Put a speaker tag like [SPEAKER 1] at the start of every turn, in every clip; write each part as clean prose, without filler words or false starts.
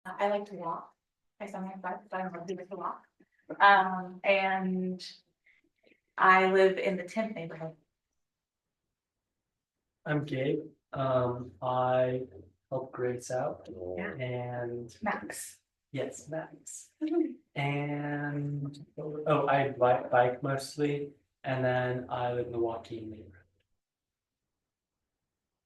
[SPEAKER 1] I like to walk. I sometimes bike, but I don't like to walk. And I live in the 10th neighborhood.
[SPEAKER 2] I'm Gabe. I help Grace out.
[SPEAKER 1] Yeah.
[SPEAKER 2] And
[SPEAKER 1] Max.
[SPEAKER 2] yes, Max. And I bike mostly, and then I live in the Joaquin neighborhood.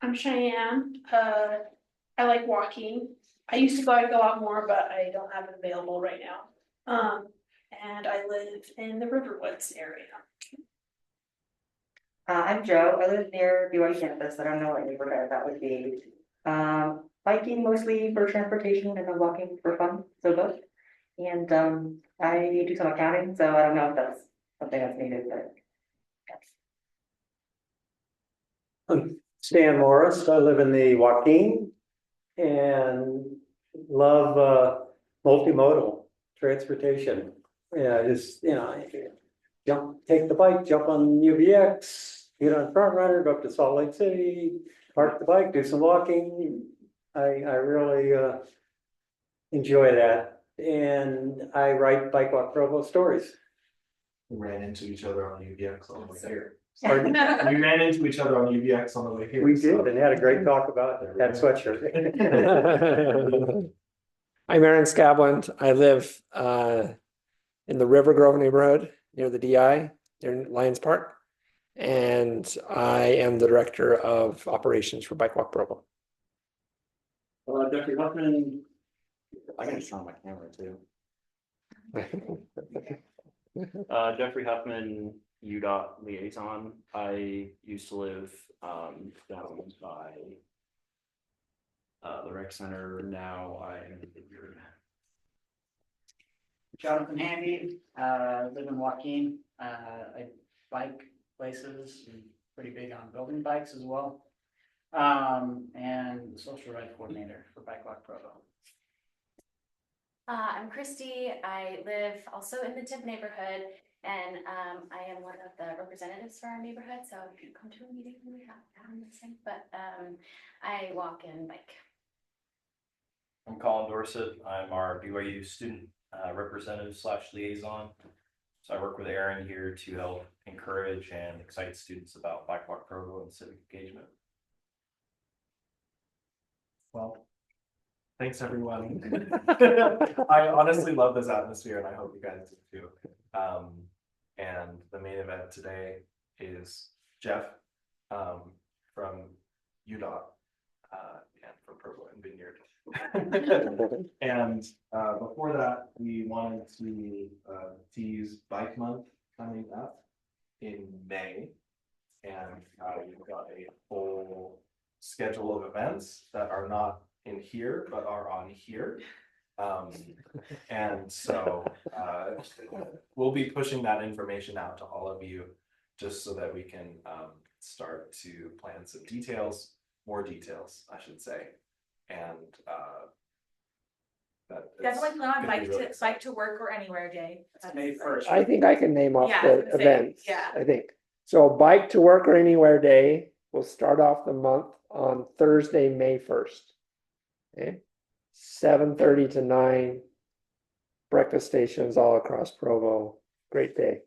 [SPEAKER 3] I'm Cheyenne. I like walking. I used to go a lot more, but I don't have it available right now. And I live in the Riverwoods area.
[SPEAKER 4] I'm Joe. I live near BYU campus. I don't know what neighborhood that would be. Biking mostly for transportation and then walking for fun, so both. And I do some accounting, so I don't know if that's something that's needed, but yes.
[SPEAKER 5] I'm Stan Morris. I live in the Joaquin and love multimodal transportation. Yeah, just, take the bike, jump on UVX, get on Front Runner, go up to Salt Lake City, park the bike, do some walking. I really enjoy that. And I write Bike Walk Provo stories.
[SPEAKER 6] We ran into each other on UVX on the way here.
[SPEAKER 5] Pardon?
[SPEAKER 6] We ran into each other on UVX on the way here.
[SPEAKER 5] We did and had a great talk about that sweatshirt.
[SPEAKER 7] I'm Aaron Scabland. I live in the River Grove neighborhood near the DI, near Lions Park. And I am the director of operations for Bike Walk Provo.
[SPEAKER 5] Jeffrey Huffman.
[SPEAKER 8] I can just turn on my camera too. Jeffrey Huffman, UDOT liaison. I used to live down by the rec center. Now I am in Vineyard.
[SPEAKER 9] Jonathan Hamby, live in Joaquin. I bike places and pretty big on building bikes as well. And social ride coordinator for Bike Walk Provo.
[SPEAKER 10] I'm Christy. I live also in the 10th neighborhood, and I am one of the representatives for our neighborhood. So if you come to a meeting, we have down the same. But I walk and bike.
[SPEAKER 11] I'm Colin Dorsett. I'm our BYU student representative / liaison. So I work with Aaron here to help encourage and excite students about Bike Walk Provo and civic engagement.
[SPEAKER 6] Well, thanks everyone. I honestly love this atmosphere and I hope you guys do too. And the main event today is Jeff from UDOT and from Provo and Vineyard. And before that, we wanted to tease Bike Month coming up in May. And we've got a full schedule of events that are not in here, but are on here. And so we'll be pushing that information out to all of you just so that we can start to plan some more details, I should say. And
[SPEAKER 1] Definitely plan on bike to work or anywhere day.
[SPEAKER 9] May 1st.
[SPEAKER 7] I think I can name off
[SPEAKER 1] Yeah,
[SPEAKER 7] the
[SPEAKER 1] I was gonna say,
[SPEAKER 7] events.
[SPEAKER 1] yeah.
[SPEAKER 7] I think. So Bike to Work or Anywhere Day will start off the month on Thursday, May 1st. Okay. 7:30 to 9. Breakfast stations all across Provo. Great day.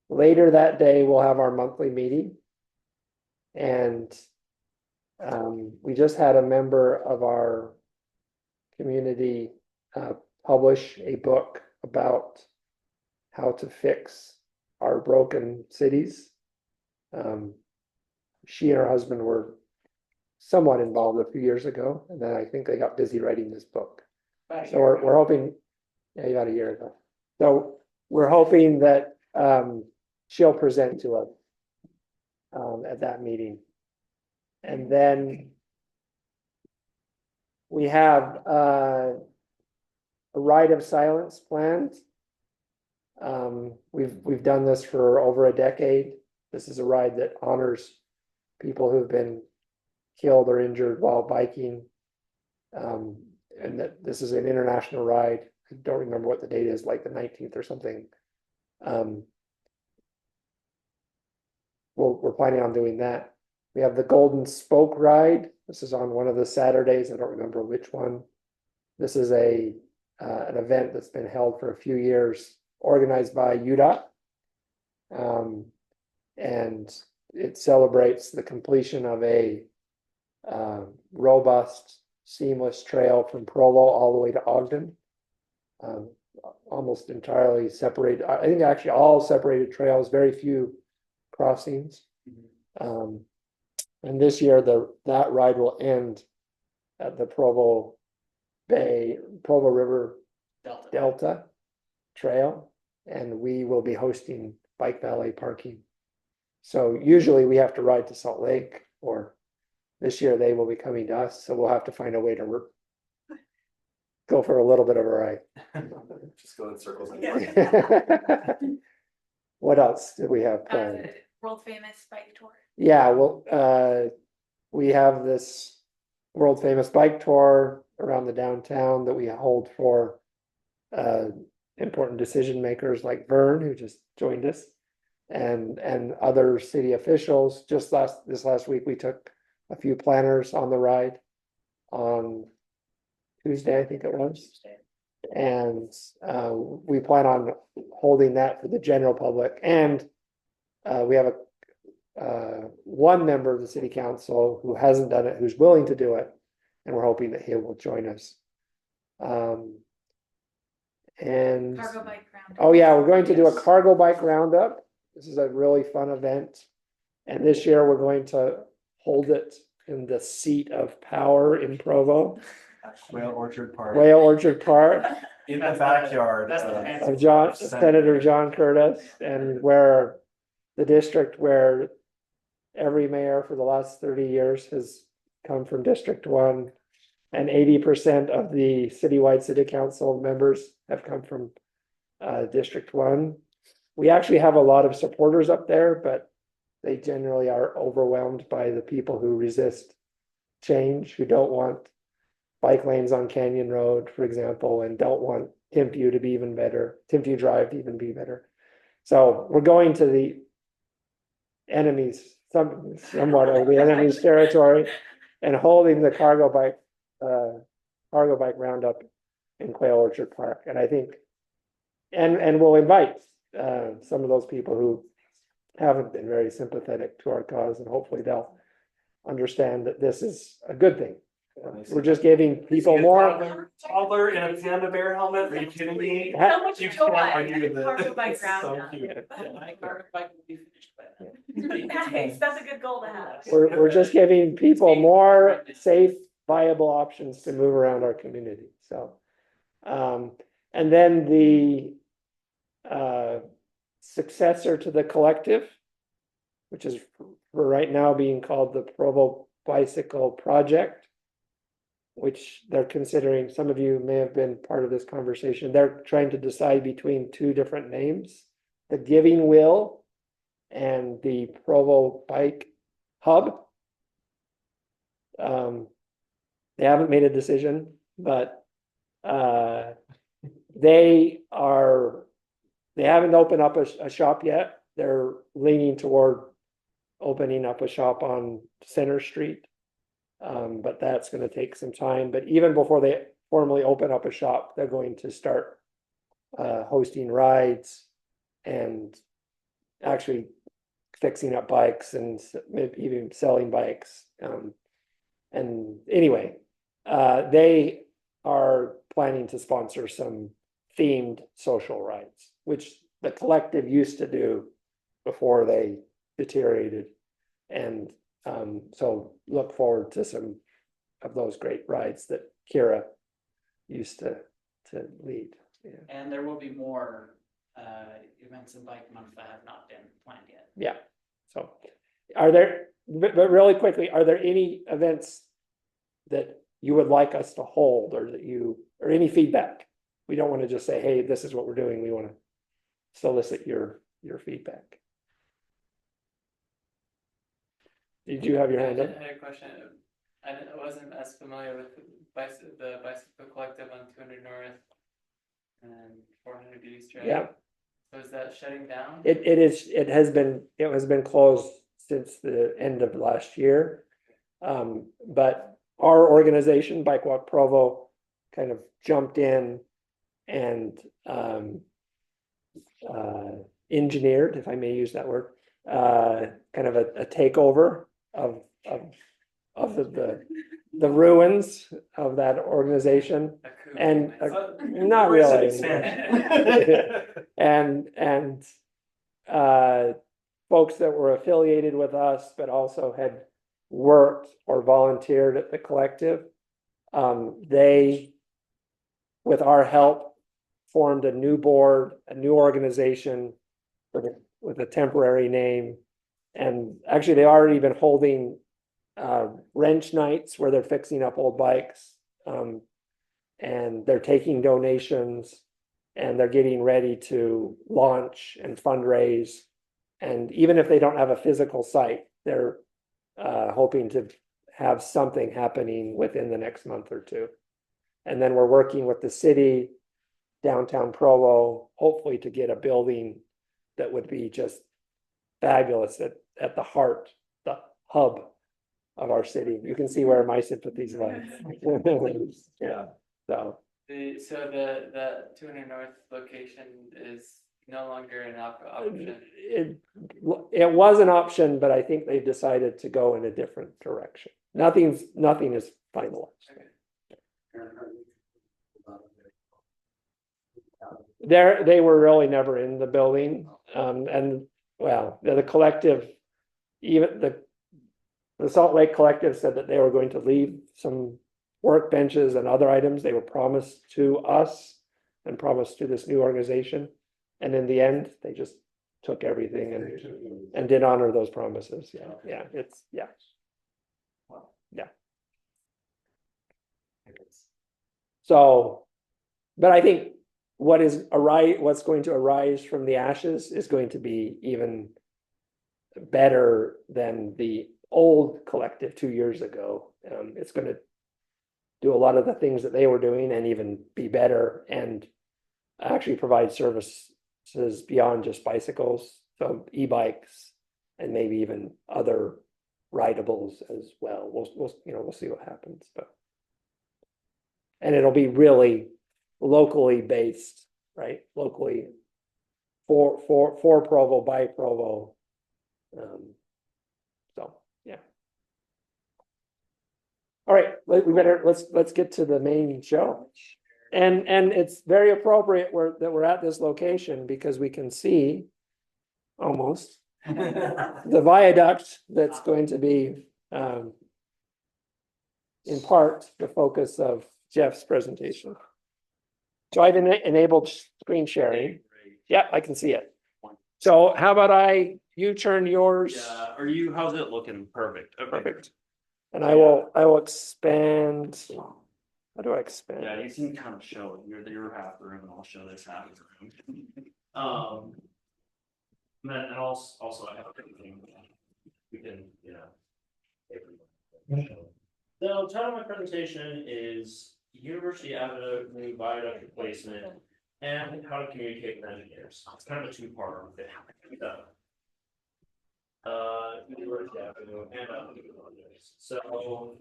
[SPEAKER 7] Later that day, we'll have our monthly meeting. And we just had a member of our community publish a book about how to fix our broken cities. She and her husband were somewhat involved a few years ago, and then I think they got busy writing this book. So we're hoping, about a year ago. So we're hoping that she'll present to us at that meeting. And then we have a rite of silence planned. We've done this for over a decade. This is a ride that honors people who've been killed or injured while biking. And that this is an international ride. I don't remember what the date is, like the 19th or something. We're planning on doing that. We have the Golden Spoke ride. This is on one of the Saturdays. I don't remember which one. This is an event that's been held for a few years, organized by UDOT. And it celebrates the completion of a robust, seamless trail from Provo all the way to Ogden. Almost entirely separated, I think actually all separated trails, very few crossings. And this year, that ride will end at the Provo River Delta Trail, and we will be hosting bike valet parking. So usually we have to ride to Salt Lake, or this year they will be coming to us, so we'll have to find a way to go for a little bit of a ride.
[SPEAKER 6] Just go in circles.
[SPEAKER 7] What else did we have planned?
[SPEAKER 1] World famous bike tour.
[SPEAKER 7] Yeah, well, we have this world famous bike tour around the downtown that we hold for important decision makers like Vern, who just joined us, and other city officials. Just this last week, we took a few planners on the ride on Tuesday, I think it was. And we plan on holding that for the general public. And we have one member of the city council who hasn't done it, who's willing to do it, and we're hoping that he will join us. And
[SPEAKER 1] Cargo bike round.
[SPEAKER 7] oh yeah, we're going to do a cargo bike roundup. This is a really fun event, and this year we're going to hold it in the seat of power in Provo,
[SPEAKER 6] Whale Orchard Park.
[SPEAKER 7] Whale Orchard Park,
[SPEAKER 6] In the backyard.
[SPEAKER 9] That's the fancy
[SPEAKER 7] of Senator John Curtis, and where the district where every mayor for the last 30 years has come from District 1, and 80% of the citywide city council members have come from District 1. We actually have a lot of supporters up there, but they generally are overwhelmed by the people who resist change, who don't want bike lanes on Canyon Road, for example, and don't want Timpview to be even better, Timpview Drive to even be better. So we're going to the enemies, somewhat of the enemy's territory, and holding the cargo bike roundup in Quail Orchard Park. And I think, and we'll invite some of those people who haven't been very sympathetic to our cause, and hopefully they'll understand that this is a good thing. We're just giving people more.
[SPEAKER 6] Toddler in a panda bear helmet, are you kidding me?
[SPEAKER 1] So much
[SPEAKER 6] You
[SPEAKER 1] joy.
[SPEAKER 6] can't argue with it.
[SPEAKER 1] Cargo bike
[SPEAKER 6] It's so
[SPEAKER 1] roundup.
[SPEAKER 6] cute.
[SPEAKER 1] Nice, that's a good goal to have.
[SPEAKER 7] We're just giving people more safe, viable options to move around our community. So, and then the successor to the collective, which is for right now being called the Provo Bicycle Project, which they're considering. Some of you may have been part of this conversation. They're trying to decide between two different names, the Giving Will and the Provo Bike Hub. They haven't made a decision, but they haven't opened up a shop yet. They're leaning toward opening up a shop on Center Street. But that's going to take some time. But even before they formally open up a shop, they're going to start hosting rides and actually fixing up bikes and maybe even selling bikes. And anyway, they are planning to sponsor some themed social rides, which the collective used to do before they deteriorated. And so look forward to some of those great rides that Kira used to lead. Yeah.
[SPEAKER 9] And there will be more events in Bike Month that have not been planned yet.
[SPEAKER 7] Yeah. So are there, but really quickly, are there any events that you would like us to hold, or that or any feedback? We don't want to just say, hey, this is what we're doing. We want to solicit your feedback. Did you have your hand up?
[SPEAKER 2] I had a question. I wasn't as familiar with the bicycle collective on 200 North and 400 East, right?
[SPEAKER 7] Yeah.
[SPEAKER 2] So is that shutting down?
[SPEAKER 7] It has been closed since the end of last year. But our organization, Bike Walk Provo, kind of jumped in and engineered, if I may use that word, kind of a takeover of the ruins of that organization.
[SPEAKER 2] A coup,
[SPEAKER 7] And
[SPEAKER 2] you might say.
[SPEAKER 7] not
[SPEAKER 6] Recent
[SPEAKER 7] really.
[SPEAKER 6] expansion.
[SPEAKER 7] And folks that were affiliated with us, but also had worked or volunteered at the collective. They, with our help, formed a new board, a new organization with a temporary name. And actually, they already been holding wrench nights where they're fixing up old bikes. And they're taking donations and they're getting ready to launch and fundraise. And even if they don't have a physical site, they're hoping to have something happening within the next month or two. And then we're working with the city, downtown Provo, hopefully to get a building that would be just fabulous at the heart, the hub of our city. You can see where my sympathies lie. Yeah, so.
[SPEAKER 2] So the 200 North location is no longer an option.
[SPEAKER 7] It was an option, but I think they've decided to go in a different direction. Nothing is finalized. They were really never in the building, and well, the collective, even the Salt Lake Collective said that they were going to leave some workbenches and other items they were promised to us and promised to this new organization, and in the end, they just took everything and did honor those promises. Yeah, yeah. So, but I think what's going to arise from the ashes is going to be even better than the old collective 2 years ago. It's going to do a lot of the things that they were doing and even be better and actually provide services beyond just bicycles, so e-bikes and maybe even other rideables as well. We'll see what happens, and it'll be really locally based, right? Locally for Provo, by Provo. So yeah. All right, let's get to the main show. And it's very appropriate that we're at this location because we can see almost the viaduct that's going to be in part the focus of Jeff's presentation. So I've enabled screen sharing. Yeah, I can see it. So how about you turn yours?
[SPEAKER 8] Yeah, how's it looking? Perfect. Okay.
[SPEAKER 7] Perfect. And I will expand. How do I expand?
[SPEAKER 8] Yeah, you can kind of show your half the room and I'll show this half of the room. And also I have everything we can, So title of my presentation is University Avenue New Viaduct Replacement and how to communicate with engineers. It's kind of a two-parter. University Avenue and so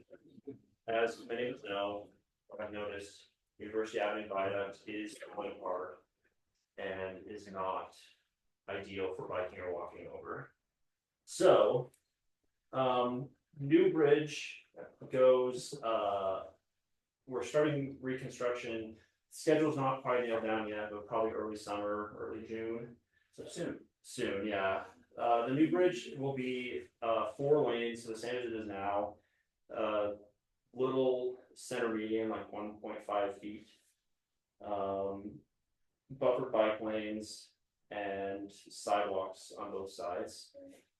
[SPEAKER 8] as many of us know, what I've noticed, University Avenue Viaduct is falling apart and is not ideal for biking or walking over. So, New Bridge goes, we're starting reconstruction. Schedule's not quite nailed down yet, but probably early summer, early June. So soon, yeah. The new bridge will be 4 lanes, so the same as it is now. Little center median, like 1.5 feet. Buffered bike lanes and sidewalks on both sides,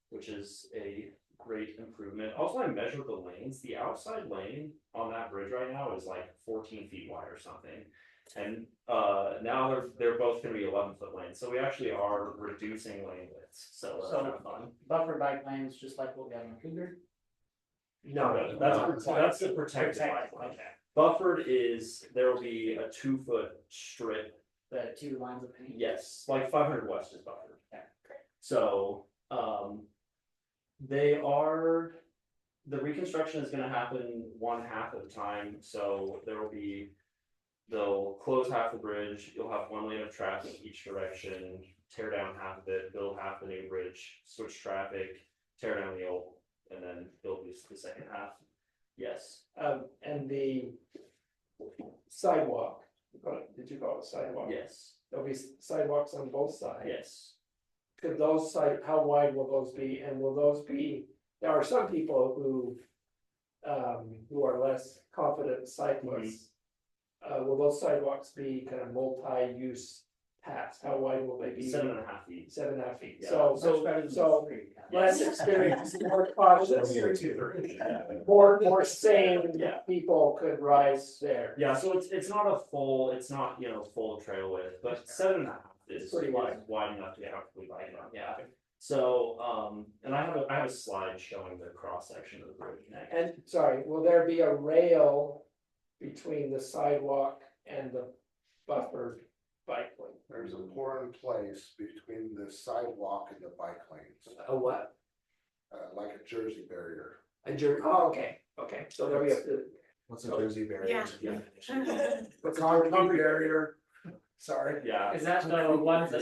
[SPEAKER 8] which is a great improvement. Also, I measured the lanes. The outside lane on that bridge right now is like 14 feet wide or something. And now they're both going to be 11-foot lanes. So we actually are reducing lane widths. So that's kind of fun.
[SPEAKER 9] Buffer bike lanes, just like what we have on Cougar.
[SPEAKER 8] No, that's the protected bike lane.
[SPEAKER 9] Okay.
[SPEAKER 8] Buffered is, there will be a 2-foot strip.
[SPEAKER 9] The 2 lines of paint.
[SPEAKER 8] Yes, like 500 West is buffered.
[SPEAKER 9] Okay.
[SPEAKER 8] So, the reconstruction is gonna happen 1/2 of the time, so there will be they'll close half the bridge, you'll have one lane of traffic each direction, tear down half of it, build half the new bridge, switch traffic, tear down the old, and then build the second half. Yes,
[SPEAKER 7] And the sidewalk, did you call it sidewalk?
[SPEAKER 8] yes,
[SPEAKER 7] There'll be sidewalks on both sides.
[SPEAKER 8] yes.
[SPEAKER 7] Could those how wide will those be, and will those be, there are some people who are less confident cyclists. Will those sidewalks be kind of multi-use paths, how wide will they be?
[SPEAKER 8] 7.5 feet.
[SPEAKER 7] 7.5 feet,
[SPEAKER 8] Yeah.
[SPEAKER 7] so less experienced, more cautious,
[SPEAKER 8] Yeah.
[SPEAKER 7] more sane
[SPEAKER 8] Yeah.
[SPEAKER 7] people could rise there.
[SPEAKER 8] Yeah, so it's not a full, it's not, full trail width, but 7.5 is
[SPEAKER 7] Pretty wide.
[SPEAKER 8] Wide enough to get comfortably bike on, yeah. So, and I have a slide showing the cross section of the bridge next.
[SPEAKER 7] And, sorry, will there be a rail between the sidewalk and the buffered bike lane?
[SPEAKER 12] There's a pour in place between the sidewalk and the bike lanes,
[SPEAKER 7] A what?
[SPEAKER 12] like a Jersey barrier.
[SPEAKER 7] Okay, so there'll be
[SPEAKER 6] What's a Jersey barrier?
[SPEAKER 1] Yeah.
[SPEAKER 12] The concrete barrier, sorry.
[SPEAKER 8] Yeah,
[SPEAKER 9] Is that the ones that,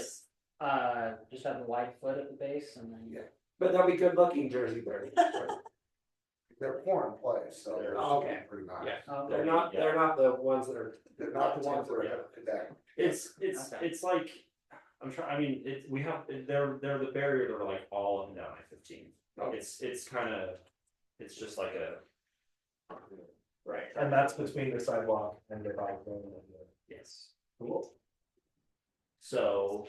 [SPEAKER 9] just have a wide foot at the base and then?
[SPEAKER 7] but they'll be good looking Jersey barriers.
[SPEAKER 12] They're pour in place, so they're
[SPEAKER 7] Okay.
[SPEAKER 12] pretty nice.
[SPEAKER 8] Yeah.
[SPEAKER 9] Oh,
[SPEAKER 7] They're not the ones that are,
[SPEAKER 12] They're not the ones that are gonna connect.
[SPEAKER 8] it's like, I mean, they're the barrier that are like all up and down I-15.
[SPEAKER 7] Okay.
[SPEAKER 8] It's kind of, it's just like a.
[SPEAKER 7] right,
[SPEAKER 6] And that's between the sidewalk and the bike lane and the.
[SPEAKER 8] Yes. Cool. So,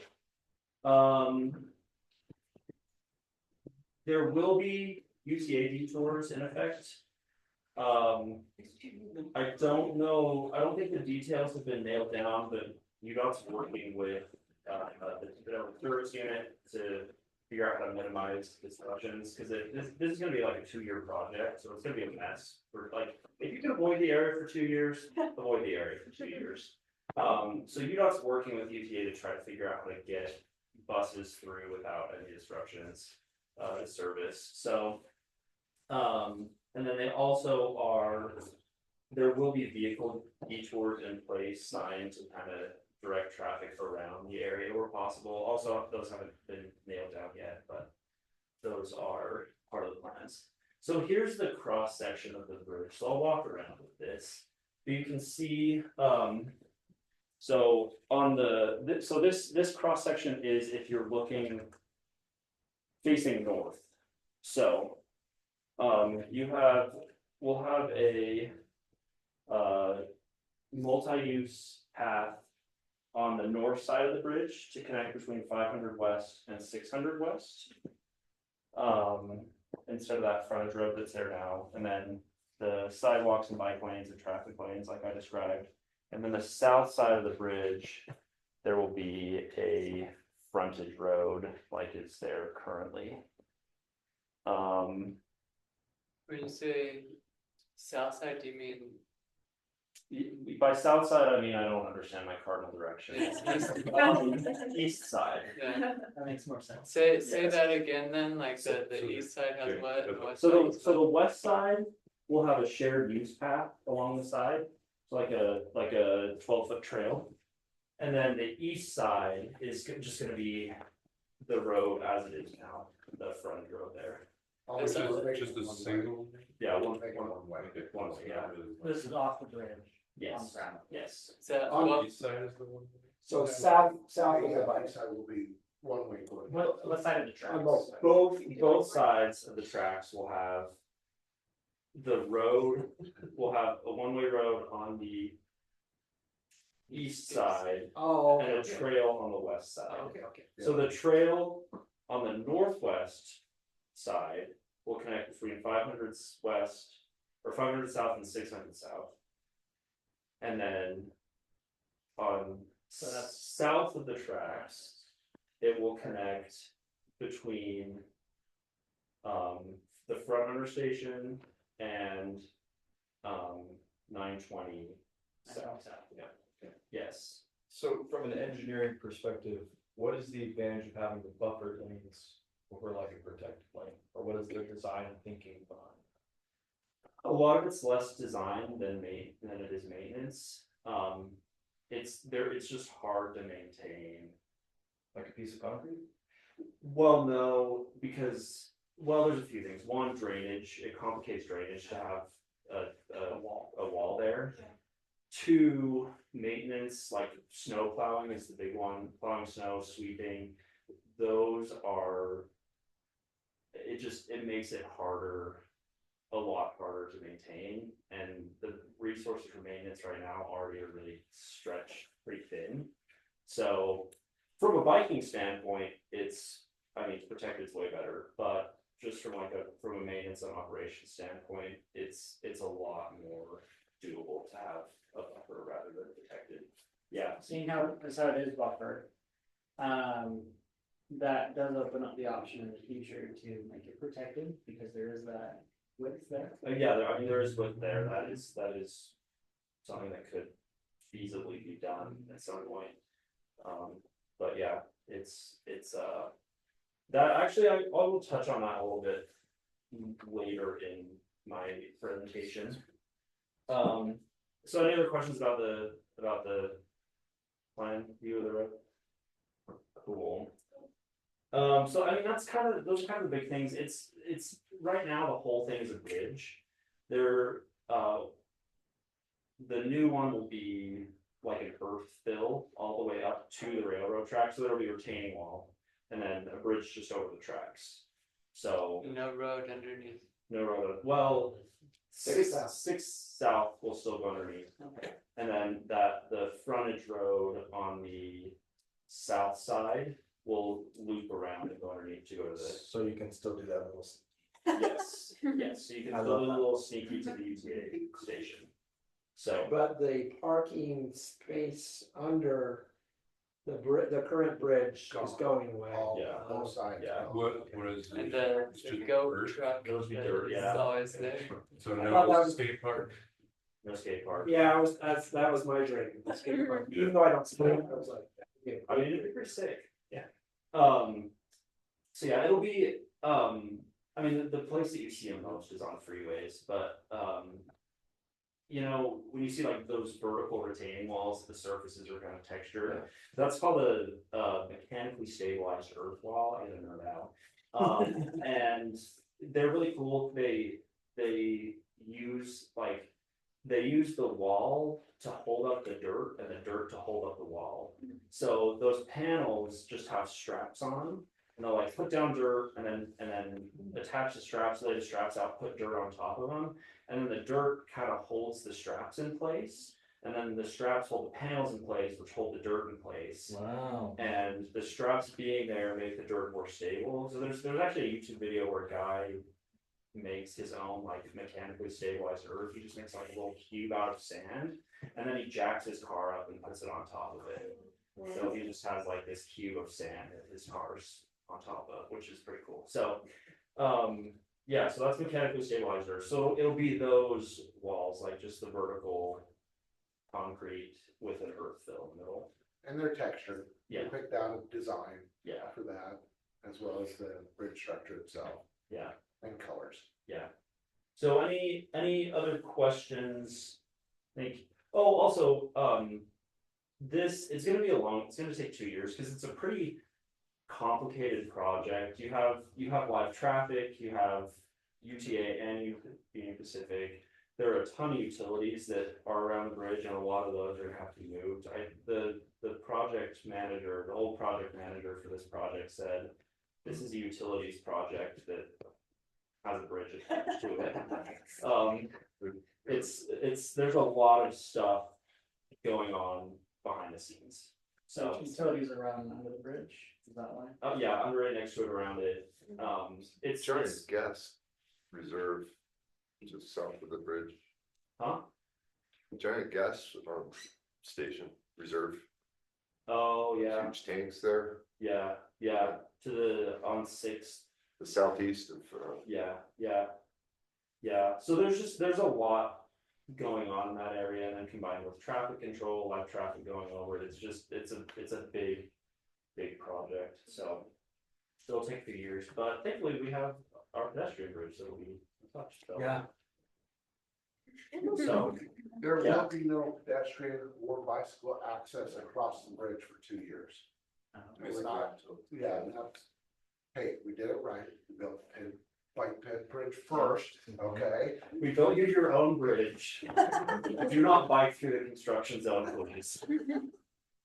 [SPEAKER 8] there will be UTA detours in effect. I don't know, I don't think the details have been nailed down, but UDOT's working with, the tourist unit to figure out how to minimize disruptions, because this is gonna be like a 2-year project, so it's gonna be a mess. For like, if you can avoid the area for 2 years, avoid the area for 2 years. So UDOT's working with UTA to try to figure out how to get buses through without any disruptions, to service, so. And then they also there will be vehicle detours in place, signed to kind of direct traffic around the area where possible. Also, those haven't been nailed down yet, but those are part of the plans. So here's the cross section of the bridge. So I'll walk around with this. You can see, so on this cross section is if you're looking facing north. So, we'll have a multi-use path on the north side of the bridge to connect between 500 West and 600 West. Instead of that frontage road that's there now, and then the sidewalks and bike lanes and traffic lanes like I described. And then the south side of the bridge, there will be a frontage road like it's there currently.
[SPEAKER 2] When you say south side, do you mean?
[SPEAKER 8] By south side, I mean, I don't understand my cardinal direction. East side.
[SPEAKER 2] Yeah,
[SPEAKER 9] That makes more sense.
[SPEAKER 2] say
[SPEAKER 8] Yes.
[SPEAKER 2] that again then, like the east side has what? And west
[SPEAKER 8] So
[SPEAKER 2] side?
[SPEAKER 8] the west side will have a shared use path along the side, so like a 12-foot trail. And then the east side is just gonna be the road as it is now, the front road there.
[SPEAKER 2] Is that
[SPEAKER 12] Just a single.
[SPEAKER 8] Yeah, one
[SPEAKER 12] Make it one way.
[SPEAKER 8] One way, yeah.
[SPEAKER 9] This is off the bridge.
[SPEAKER 8] Yes, yes.
[SPEAKER 2] Is that
[SPEAKER 12] On
[SPEAKER 2] what-
[SPEAKER 12] the east side is the one.
[SPEAKER 7] so south of
[SPEAKER 12] Yeah,
[SPEAKER 7] the
[SPEAKER 12] the
[SPEAKER 7] bike.
[SPEAKER 12] bike side will be one way going.
[SPEAKER 9] What side of the track?
[SPEAKER 7] On both.
[SPEAKER 8] Both sides of the tracks will have. The road will have a one-way road on the east side
[SPEAKER 7] Oh,
[SPEAKER 8] and a trail on the west side.
[SPEAKER 7] okay.
[SPEAKER 8] So the trail on the northwest side will connect between 500 west or 500 south and 600 south. And then on
[SPEAKER 9] So that's-
[SPEAKER 8] south of the tracks, it will connect between the front runner station and 920 south. Yeah. Yes.
[SPEAKER 11] So from an engineering perspective, what is the advantage of having the buffered lanes over like a protected lane? Or what is their design and thinking behind?
[SPEAKER 8] A lot of it's less design than it is maintenance. it's just hard to maintain.
[SPEAKER 11] Like a piece of concrete?
[SPEAKER 8] Well, no, because, well, there's a few things. One, drainage, it complicates drainage to have a wall there. Two, maintenance, like snow plowing is the big one, plowing snow, sweeping, those are. It makes it harder, a lot harder to maintain, and the resources for maintenance right now already are really stretched pretty thin. So, from a biking standpoint, it's protected is way better, but just from from a maintenance and operations standpoint, it's a lot more doable to have a buffer rather than protected. Yeah,
[SPEAKER 9] Seeing how it is buffered, that does open up the option in the future to make it protected, because there is that width there.
[SPEAKER 8] yeah, there is width there, that is something that could feasibly be done at some point. But yeah, it's that actually I will touch on that a little bit later in my presentation. So any other questions about the plan view of the road? Cool. So I mean those are kind of the big things. It's right now the whole thing is a bridge. The new one will be like an earth fill all the way up to the railroad track, so there'll be a retaining wall and then a bridge just over the tracks. So
[SPEAKER 2] No road underneath.
[SPEAKER 8] no road. Well, six south will still go underneath,
[SPEAKER 9] Okay.
[SPEAKER 8] and then the frontage road on the south side will loop around and go underneath to go to the.
[SPEAKER 6] So you can still do that little.
[SPEAKER 8] Yes, yes. So you can
[SPEAKER 6] I
[SPEAKER 8] still
[SPEAKER 6] love
[SPEAKER 8] do a
[SPEAKER 6] that.
[SPEAKER 8] little sneaky to the UTA station. So.
[SPEAKER 7] But the parking space under the current bridge is going away.
[SPEAKER 12] All,
[SPEAKER 8] Yeah.
[SPEAKER 12] both sides.
[SPEAKER 8] Yeah.
[SPEAKER 12] go.
[SPEAKER 11] What is?
[SPEAKER 2] And the goat truck
[SPEAKER 8] Those be
[SPEAKER 2] that
[SPEAKER 8] dirt, yeah.
[SPEAKER 2] is always there.
[SPEAKER 11] So
[SPEAKER 7] I thought that
[SPEAKER 11] no
[SPEAKER 7] was-
[SPEAKER 11] skate park?
[SPEAKER 8] No skate park.
[SPEAKER 7] Yeah, that was my dream, the skate park. Even though I don't skate, I was like. yeah.
[SPEAKER 8] I mean, it'd be pretty sick. Yeah. So yeah, it'll be, I mean, the place that you see them most is on freeways, but, you know, when you see like those vertical retaining walls, the surfaces are kind of textured. That's called a mechanically stabilized earth wall. I didn't know that. And they're really cool. They use the wall to hold up the dirt and the dirt to hold up the wall. So those panels just have straps on them, and they'll like put down dirt and then attach the straps, lay the straps out, put dirt on top of them, and then the dirt kind of holds the straps in place, and then the straps hold the panels in place, which hold the dirt in place.
[SPEAKER 11] Wow.
[SPEAKER 8] And the straps being there make the dirt more stable. So there's actually a YouTube video where a guy makes his own like mechanically stabilized earth. He just makes like a little cube out of sand, and then he jacks his car up and puts it on top of it. So he just has like this cube of sand that his car's on top of, which is pretty cool. So yeah, so that's mechanically stabilized earth. So it'll be those walls, like just the vertical concrete with an earth fill in the middle.
[SPEAKER 12] And their texture.
[SPEAKER 8] Yeah.
[SPEAKER 12] You picked out a design
[SPEAKER 8] Yeah,
[SPEAKER 12] for that, as well as the bridge structure itself
[SPEAKER 8] yeah.
[SPEAKER 12] and colors.
[SPEAKER 8] Yeah. So any other questions? Oh, also, it's gonna take 2 years because it's a pretty complicated project. You have live traffic, you have UTA and Union Pacific. There are a ton of utilities that are around the bridge, and a lot of those are gonna have to be moved. The project manager, the old project manager for this project said, this is a utilities project that has a bridge attached to it. There's a lot of stuff going on behind the scenes. So
[SPEAKER 9] Utilities around under the bridge, is that why?
[SPEAKER 8] yeah, under it, next to it, around it. It's
[SPEAKER 13] gas reserve just south of the bridge.
[SPEAKER 8] huh?
[SPEAKER 13] Giant gas station reserve.
[SPEAKER 8] Oh yeah,
[SPEAKER 13] Huge tanks there.
[SPEAKER 8] yeah. To the on 6th.
[SPEAKER 13] The southeast of.
[SPEAKER 8] Yeah. So there's a lot going on in that area, and then combined with traffic control, live traffic going over it, it's a big project. So it'll take a few years, but thankfully we have our pedestrian bridge that will be touched. So.
[SPEAKER 6] Yeah.
[SPEAKER 8] So,
[SPEAKER 12] There
[SPEAKER 8] Yeah.
[SPEAKER 12] will be no pedestrian or bicycle access across the bridge for 2 years. It's not, yeah, that's, hey, we did it right, we built a bike ped bridge first, okay?
[SPEAKER 8] we built you your own bridge. Do not bike through the construction zone, please.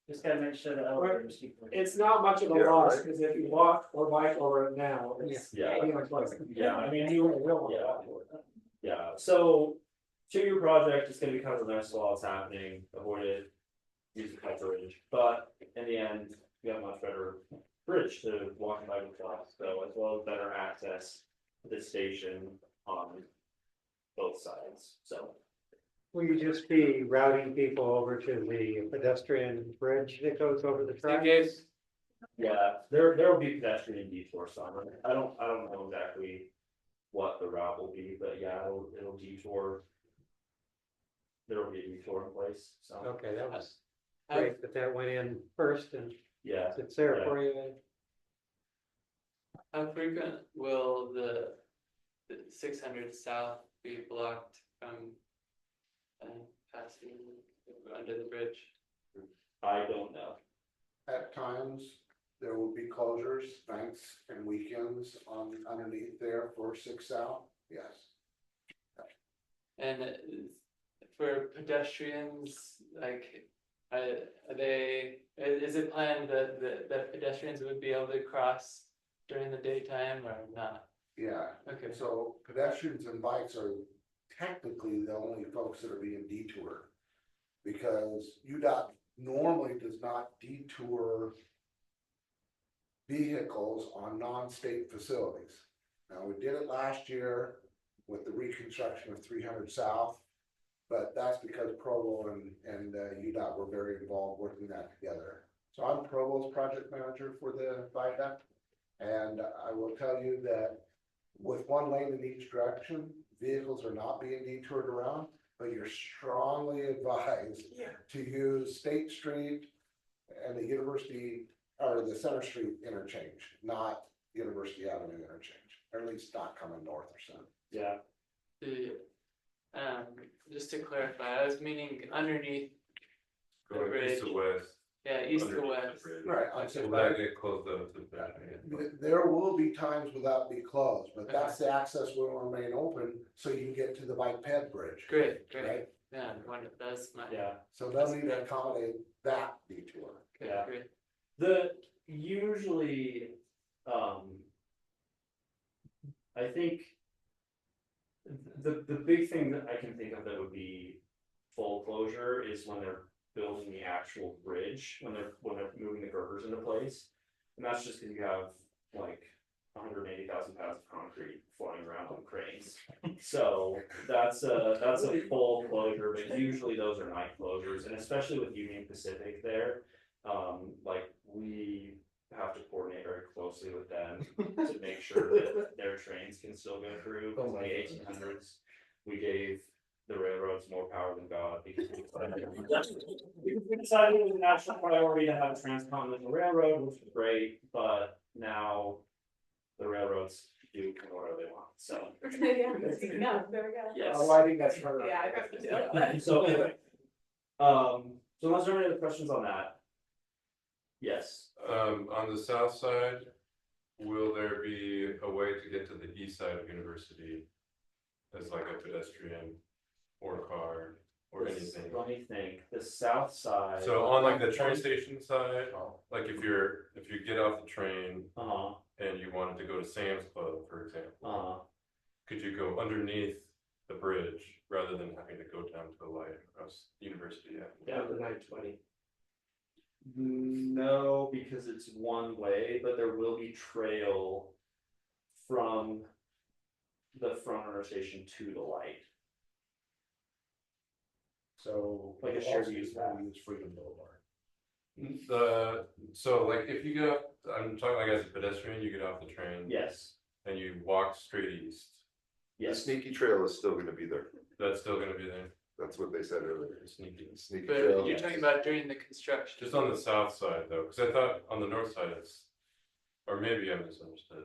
[SPEAKER 9] Just gotta make sure the elevators keep.
[SPEAKER 7] It's not much of a loss, because if you walk or bike over it now, it's.
[SPEAKER 8] Yeah. Yeah.
[SPEAKER 7] I mean, you will.
[SPEAKER 8] Yeah. Yeah, so 2-year project is gonna be kind of nice while it's happening, avoid it. Use the type bridge, but in the end, we have a much better bridge to walk and bike across, so as well as better access to the station on both sides, so.
[SPEAKER 5] Will you just be routing people over to the pedestrian bridge that goes over the tracks?
[SPEAKER 8] Yeah, there will be pedestrian detours on it. I don't know exactly what the route will be, but yeah, it'll detour. There will be a detour in place, so,
[SPEAKER 5] Okay, that was great that that went in first and
[SPEAKER 8] yeah.
[SPEAKER 5] it's there for you.
[SPEAKER 2] How frequent will the 600 south be blocked from passing under the bridge?
[SPEAKER 8] I don't know.
[SPEAKER 12] At times, there will be closures, nights and weekends on underneath there for 6 South, yes.
[SPEAKER 2] And for pedestrians, like, is it planned that pedestrians would be able to cross during the daytime or not?
[SPEAKER 12] Yeah,
[SPEAKER 2] Okay,
[SPEAKER 12] so pedestrians and bikes are technically the only folks that are being detoured. Because UDOT normally does not detour vehicles on non-state facilities. Now, we did it last year with the reconstruction of 300 South, but that's because Provo and UDOT were very involved working that together. So I'm Provo's project manager for the viaduct, and I will tell you that with 1 lane in each direction, vehicles are not being detoured around, but you're strongly advised to use State Street and the University or the Center Street interchange, not University Avenue interchange, or at least not coming north or south.
[SPEAKER 8] Yeah.
[SPEAKER 2] Just to clarify, I was meaning underneath the
[SPEAKER 13] Going
[SPEAKER 2] bridge.
[SPEAKER 13] east to west.
[SPEAKER 2] Yeah, east to
[SPEAKER 13] underneath the
[SPEAKER 2] west.
[SPEAKER 13] bridge.
[SPEAKER 12] Right, I'm
[SPEAKER 13] So
[SPEAKER 12] saying
[SPEAKER 13] that get closed up to that.
[SPEAKER 12] there will be times without be closed, but that's the access will remain open so you can get to the bike ped bridge.
[SPEAKER 2] Great,
[SPEAKER 12] Right,
[SPEAKER 2] Yeah, that's my.
[SPEAKER 8] Yeah.
[SPEAKER 12] so they'll need to accommodate that detour.
[SPEAKER 2] Okay,
[SPEAKER 8] Yeah.
[SPEAKER 2] great.
[SPEAKER 8] Usually, I think. The big thing that I can think of that would be full closure is when they're building the actual bridge, when they're moving the girders into place. And that's just because you have like 180,000 pounds of concrete flying around on cranes. So that's a full closure, but usually those are night closures, and especially with Union Pacific there, like we have to coordinate very closely with them to make sure that their trains can still go through. Because in the 1800s, we gave the railroads more power than God because we decided it was a national priority to have a transcontinental railroad, which was great, but now the railroads do whatever they want, so.
[SPEAKER 1] Yeah, there we go.
[SPEAKER 8] Yes.
[SPEAKER 7] Oh, I think that's right.
[SPEAKER 1] Yeah, I got to do it.
[SPEAKER 8] So anyway, so unless there are any other questions on that? Yes.
[SPEAKER 13] On the south side, will there be a way to get to the east side of University as like a pedestrian or car or anything?
[SPEAKER 8] Let me think, the south side.
[SPEAKER 13] So on like the train station side, like if you get off the train
[SPEAKER 8] Uh-huh,
[SPEAKER 13] and you wanted to go to Sam's Club, for example,
[SPEAKER 8] uh-huh.
[SPEAKER 13] could you go underneath the bridge rather than having to go down to the light across University Avenue?
[SPEAKER 7] Down to 920.
[SPEAKER 8] No, because it's one way, but there will be trail from the front runner station to the light.
[SPEAKER 12] So.
[SPEAKER 8] Like a shared
[SPEAKER 12] also
[SPEAKER 8] use
[SPEAKER 12] wanna
[SPEAKER 8] path.
[SPEAKER 12] use Freedom Boulevard.
[SPEAKER 13] So like if you get off, I'm talking like as a pedestrian, you get off the train.
[SPEAKER 8] Yes,
[SPEAKER 13] And you walk straight east, the
[SPEAKER 8] yes.
[SPEAKER 13] sneaky trail is still gonna be there. That's still gonna be there. That's what they said earlier. Sneaky. Sneaky
[SPEAKER 2] But
[SPEAKER 13] trail.
[SPEAKER 2] you're talking about during the construction.
[SPEAKER 13] Just on the south side though, cause I thought on the north side it's, or maybe I misunderstood.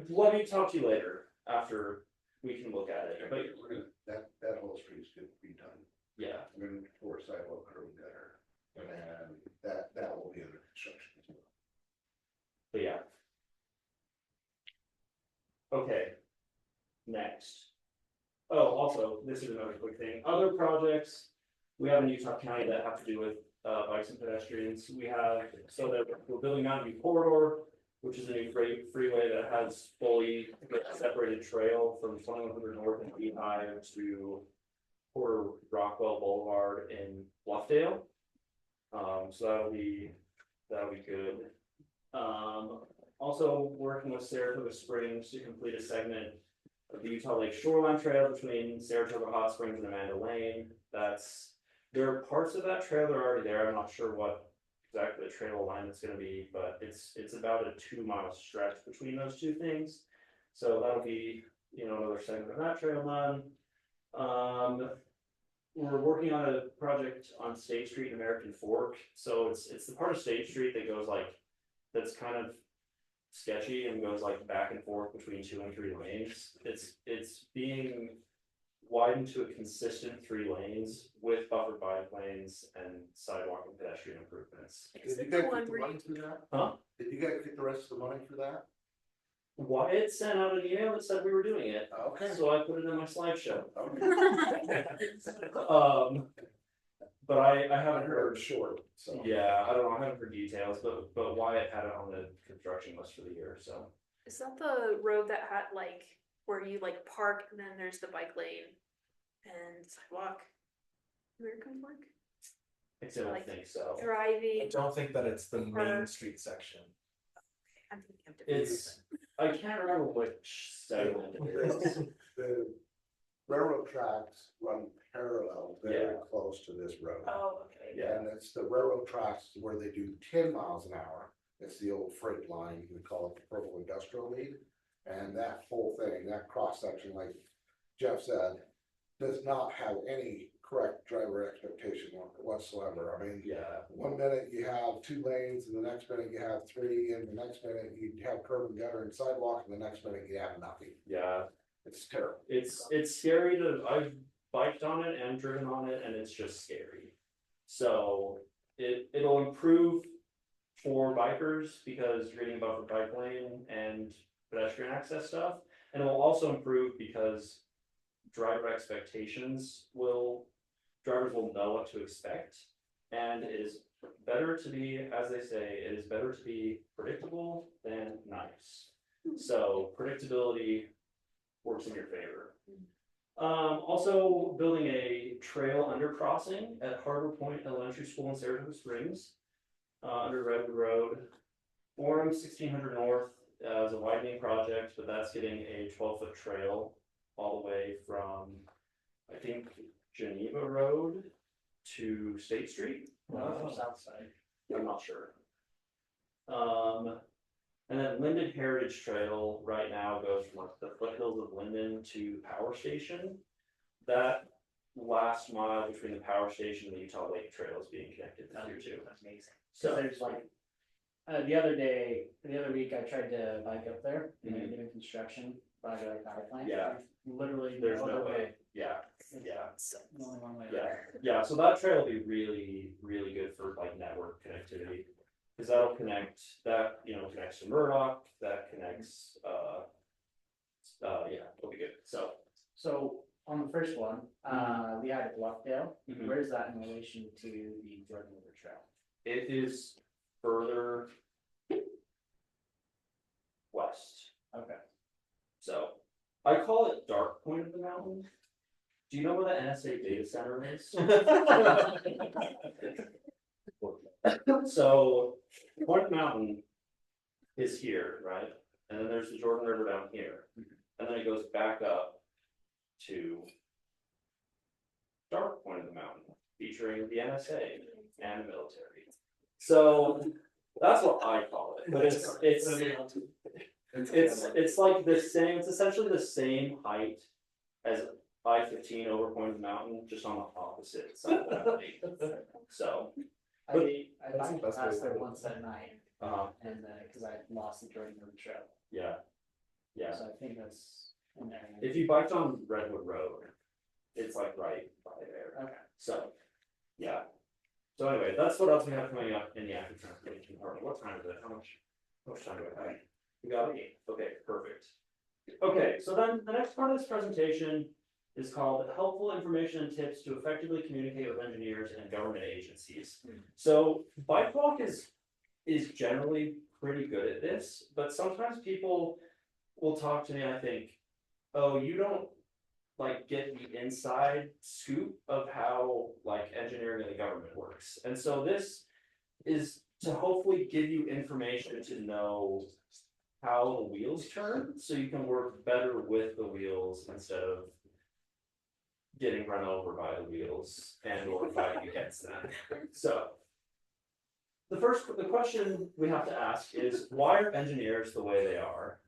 [SPEAKER 8] Let me talk to you later, after we can look at it, but
[SPEAKER 12] That whole street's gonna be done.
[SPEAKER 8] yeah,
[SPEAKER 12] I mean, for sidewalk curb and gutter, and that will be under construction as well.
[SPEAKER 8] but yeah. Okay. Next. Oh, also, this is another quick thing, other projects we have in Utah County that have to do with bikes and pedestrians. We have, so that we're building Mountain View Corridor, which is a new freeway that has fully separated trail from 2100 North and Beehive to Porter Rockwell Boulevard in Bluffdale. So that'll be good. Also working with Saratoga Springs to complete a segment of the Utah Lake Shoreline Trail between Saratoga Hot Springs and Amanda Lane. There are parts of that trail that are already there. I'm not sure what exactly the trail line it's gonna be, but it's about a 2-mile stretch between those two things. So that'll be, another segment of that trail done. We're working on a project on State Street in American Fork. So it's the part of State Street that goes that's kind of sketchy and goes back and forth between 2 and 3 lanes. It's being widened to a consistent 3 lanes with buffer bike lanes and sidewalk and pedestrian improvements.
[SPEAKER 12] Did you guys get the money for that?
[SPEAKER 8] Huh?
[SPEAKER 12] Did you guys get the rest of the money for that?
[SPEAKER 8] Wyatt sent out an email that said we were doing it,
[SPEAKER 12] Okay.
[SPEAKER 8] so I put it in my slideshow.
[SPEAKER 12] Okay.
[SPEAKER 8] But I
[SPEAKER 12] I
[SPEAKER 8] haven't heard.
[SPEAKER 12] heard short, so.
[SPEAKER 8] Yeah, I don't know. I haven't heard details, but Wyatt had it on the construction list for the year. So
[SPEAKER 3] Is that the road that had where you park and then there's the bike lane and sidewalk? American Fork?
[SPEAKER 8] I don't think so.
[SPEAKER 6] I
[SPEAKER 3] Driving.
[SPEAKER 6] don't think that it's the main
[SPEAKER 3] Or-
[SPEAKER 6] street section.
[SPEAKER 3] I'm thinking of different.
[SPEAKER 8] It's I can't remember which segment it is.
[SPEAKER 12] The railroad tracks run parallel, very close to this road.
[SPEAKER 3] Oh, okay.
[SPEAKER 8] Yeah.
[SPEAKER 12] And it's the railroad tracks where they do 10 miles an hour. It's the old freight line, we call it the purple industrial lead. And that whole thing, that cross section, like Jeff said, does not have any correct driver expectation whatsoever. I mean,
[SPEAKER 8] Yeah.
[SPEAKER 12] 1 minute you have 2 lanes, and the next minute you have 3, and the next minute you have curb and gutter and sidewalk, and the next minute you have nothing.
[SPEAKER 8] Yeah.
[SPEAKER 12] It's terrible.
[SPEAKER 8] It's scary I've biked on it and driven on it, and it's just scary. So it'll improve for bikers because you're getting buffer bike lane and pedestrian access stuff, and it will also improve because drivers will know what to expect, and it is better to be, as they say, it is better to be predictable than nice. So predictability works in your favor. Also building a trail undercrossing at Harbor Point Elementary School in Saratoga Springs, under Redwood Road. Forum 1600 North is a widening project, but that's getting a 12-foot trail all the way from, I think, Geneva Road to State Street.
[SPEAKER 9] South side.
[SPEAKER 8] I'm not sure. And then Linden Heritage Trail right now goes from the foothills of Linden to Power Station. That last mile between the Power Station and the Utah Lake Trail is being connected here too.
[SPEAKER 9] That's amazing.
[SPEAKER 8] So
[SPEAKER 9] So there's the other week I tried to bike up there, doing construction, by the power plant.
[SPEAKER 8] Yeah.
[SPEAKER 9] Literally,
[SPEAKER 8] there's no way. Yeah.
[SPEAKER 9] Only one way.
[SPEAKER 8] Yeah. So that trail will be really, really good for network connectivity. Cause that'll connects to Murdoch, that connects, it'll be good.
[SPEAKER 9] So on the first one, we had Bluffdale.
[SPEAKER 8] Mhm.
[SPEAKER 9] Where is that in relation to the Jordan River Trail?
[SPEAKER 8] It is further west.
[SPEAKER 9] Okay.
[SPEAKER 8] So I call it Dark Point of the Mountain. Do you know where the NSA data center is? So Point Mountain is here, right? And then there's the Jordan River down here. And then it goes back up to Dark Point of the Mountain, featuring the NSA and the military. So that's what I call it, but it's like the same, it's essentially the same height as I-15 over Point of the Mountain, just on the opposite side of the mountain. So,
[SPEAKER 9] I
[SPEAKER 6] That's the
[SPEAKER 9] biked
[SPEAKER 6] best way
[SPEAKER 9] past
[SPEAKER 6] to
[SPEAKER 9] there
[SPEAKER 6] do it.
[SPEAKER 9] once at night, and because I lost the Jordan River Trail.
[SPEAKER 8] yeah.
[SPEAKER 9] So I think that's in there.
[SPEAKER 8] If you biked on Redwood Road, it's like right by there.
[SPEAKER 9] Okay.
[SPEAKER 8] So, yeah. So anyway, that's what else we have coming up in the active transportation department. What time is it? How much time do I have? We got 8. Okay, perfect. Okay, so then the next part of this presentation is called Helpful Information and Tips to Effectively Communicate with Engineers and Government Agencies. So Bike Walk is generally pretty good at this, but sometimes people will talk to me and I think, oh, you don't like get the inside scoop of how like engineering and the government works. And so this is to hopefully give you information to know how the wheels turn, so you can work better with the wheels instead of getting run over by the wheels and or fighting against them. So the question we have to ask is, why are engineers the way they are?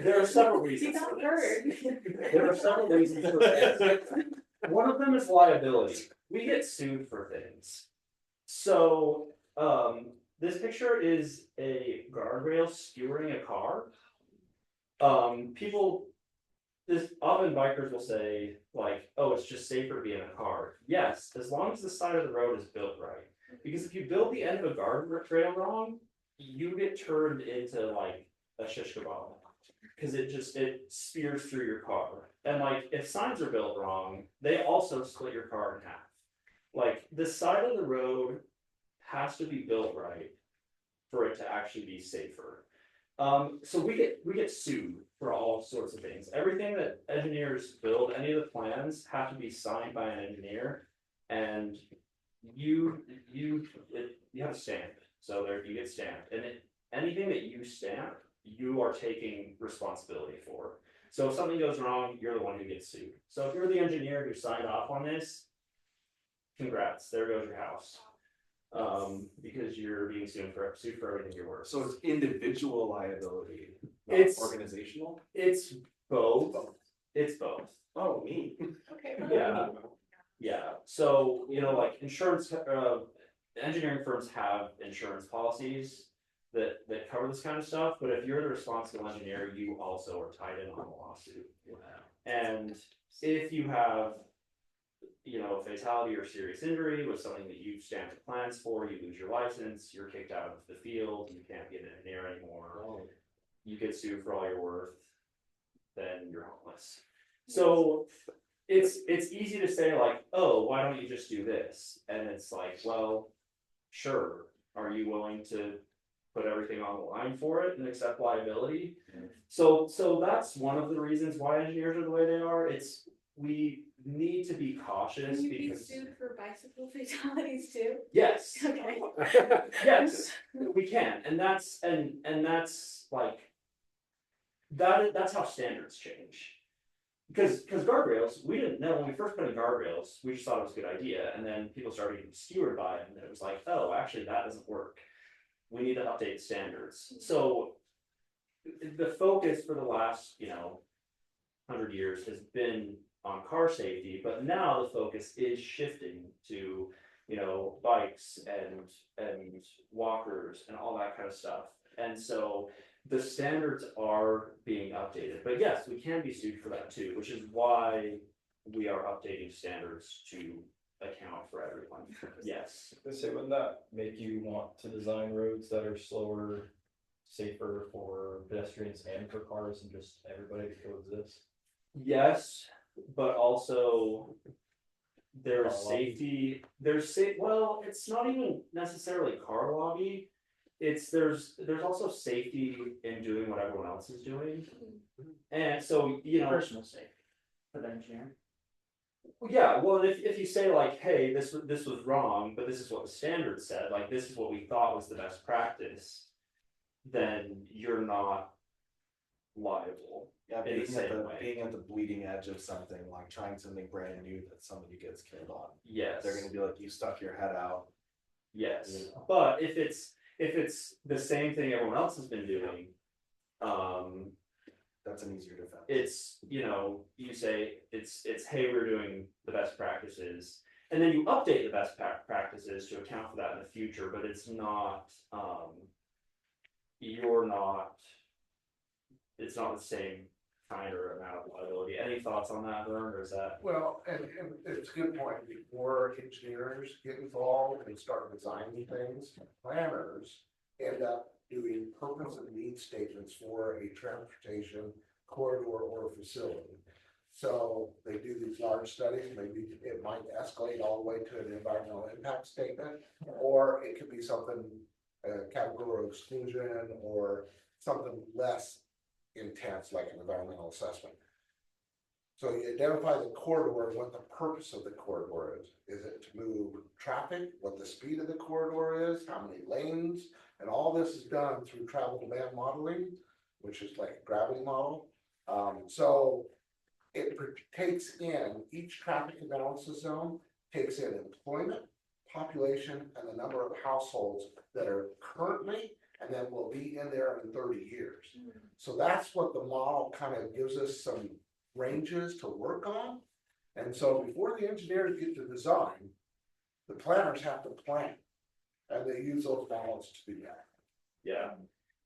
[SPEAKER 8] There are several reasons for this. There are several reasons for this. One of them is liability. We get sued for things. So this picture is a guardrail skewering a car. Often bikers will say like, oh, it's just safer to be in a car. Yes, as long as the side of the road is built right. Because if you build the end of a guardrail wrong, you get turned into like a shish kebab. Because it spears through your car. And like if signs are built wrong, they also split your car in half. Like the side of the road has to be built right for it to actually be safer. So we get sued for all sorts of things. Everything that engineers build, any of the plans have to be signed by an engineer, and you have a stamp. So there you get stamped, and anything that you stamp, you are taking responsibility for. So if something goes wrong, you're the one who gets sued. So if you're the engineer who signed off on this, congrats, there goes your house. Because you're being sued for everything you're worth.
[SPEAKER 6] So it's individual liability,
[SPEAKER 8] It's
[SPEAKER 6] organizational?
[SPEAKER 8] It's both. It's both.
[SPEAKER 6] Oh, me.
[SPEAKER 1] Okay.
[SPEAKER 8] Yeah, so, like insurance, engineering firms have insurance policies that cover this kind of stuff, but if you're the responsible engineer, you also are tied in on the lawsuit. And if you have fatality or serious injury with something that you've stamped the plans for, you lose your license, you're kicked out of the field, you can't be an engineer anymore, you get sued for all you're worth, then you're homeless. So it's easy to say like, oh, why don't you just do this? And it's like, well, sure, are you willing to put everything on the line for it and accept liability? So that's one of the reasons why engineers are the way they are. We need to be cautious.
[SPEAKER 1] Can you be
[SPEAKER 8] because
[SPEAKER 1] sued for bicycle fatalities too?
[SPEAKER 8] yes,
[SPEAKER 1] Okay.
[SPEAKER 8] yes, we can, and that's like that's how standards change. Because guardrails, we didn't know when we first put in guardrails, we just thought it was a good idea, and then people started getting skewered by it, and then it was like, oh, actually that doesn't work. We need to update standards. So the focus for the last 100 years has been on car safety, but now the focus is shifting to bikes and walkers and all that kind of stuff. And so the standards are being updated, but yes, we can be sued for that too, which is why we are updating standards to account for everyone. Yes.
[SPEAKER 11] So wouldn't that make you want to design roads that are slower, safer for pedestrians and for cars and just everybody to coexist?
[SPEAKER 8] Yes, but also there's
[SPEAKER 11] Car lobby.
[SPEAKER 8] safety, well, it's not even necessarily car lobby. There's also safety in doing what everyone else is doing. And so,
[SPEAKER 9] Personal safety for the engineer.
[SPEAKER 8] yeah, well, if you say like, hey, this was wrong, but this is what the standard said, like this is what we thought was the best practice, then you're not liable.
[SPEAKER 6] Yeah,
[SPEAKER 8] In the same way.
[SPEAKER 6] being at the bleeding edge of something, like trying something brand new that somebody gets killed on.
[SPEAKER 8] Yes.
[SPEAKER 6] They're gonna be like, you stuck your head out.
[SPEAKER 8] Yes,
[SPEAKER 6] Yeah.
[SPEAKER 8] but if it's the same thing everyone else has been doing,
[SPEAKER 6] That's an easier defense.
[SPEAKER 8] it's, you say it's, hey, we're doing the best practices. And then you update the best practices to account for that in the future, but it's not, it's not the same kinder amount of liability. Any thoughts on that, Vern, or is that?
[SPEAKER 12] Well, and it's a good point, before engineers get involved and start designing things, planners end up doing purpose and need statements for a transportation corridor or facility. So they do these large studies, maybe it might escalate all the way to an environmental impact statement, or it could be something, category of exclusion, or something less intense, like an environmental assessment. So you identify the corridor and what the purpose of the corridor is. Is it to move traffic, what the speed of the corridor is, how many lanes? And all this is done through travel demand modeling, which is like a gravity model. So it takes in, each traffic analysis zone takes in employment, population, and the number of households that are currently and then will be in there in 30 years. So that's what the model kind of gives us some ranges to work on. And so before the engineers get to design, the planners have to plan. And they use those models to do that.
[SPEAKER 8] Yeah,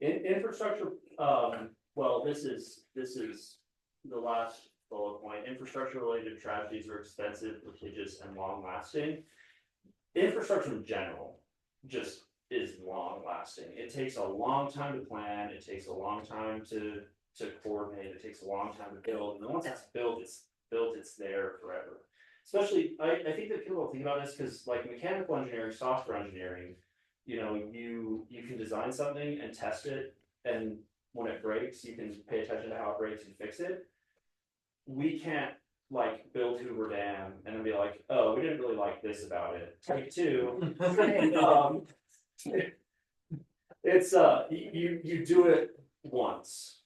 [SPEAKER 8] infrastructure, well, this is the last bullet point. Infrastructure related tragedies are expensive, litigious, and long lasting. Infrastructure in general just is long lasting. It takes a long time to plan, it takes a long time to coordinate, it takes a long time to build, and then once it's built, it's there forever. Especially, I think that people don't think about this, because like mechanical engineering, software engineering, you know, you can design something and test it, and when it breaks, you can pay attention to how it breaks and fix it. We can't like build Hoover Dam and then be like, oh, we didn't really like this about it. Take two. It's you do it once,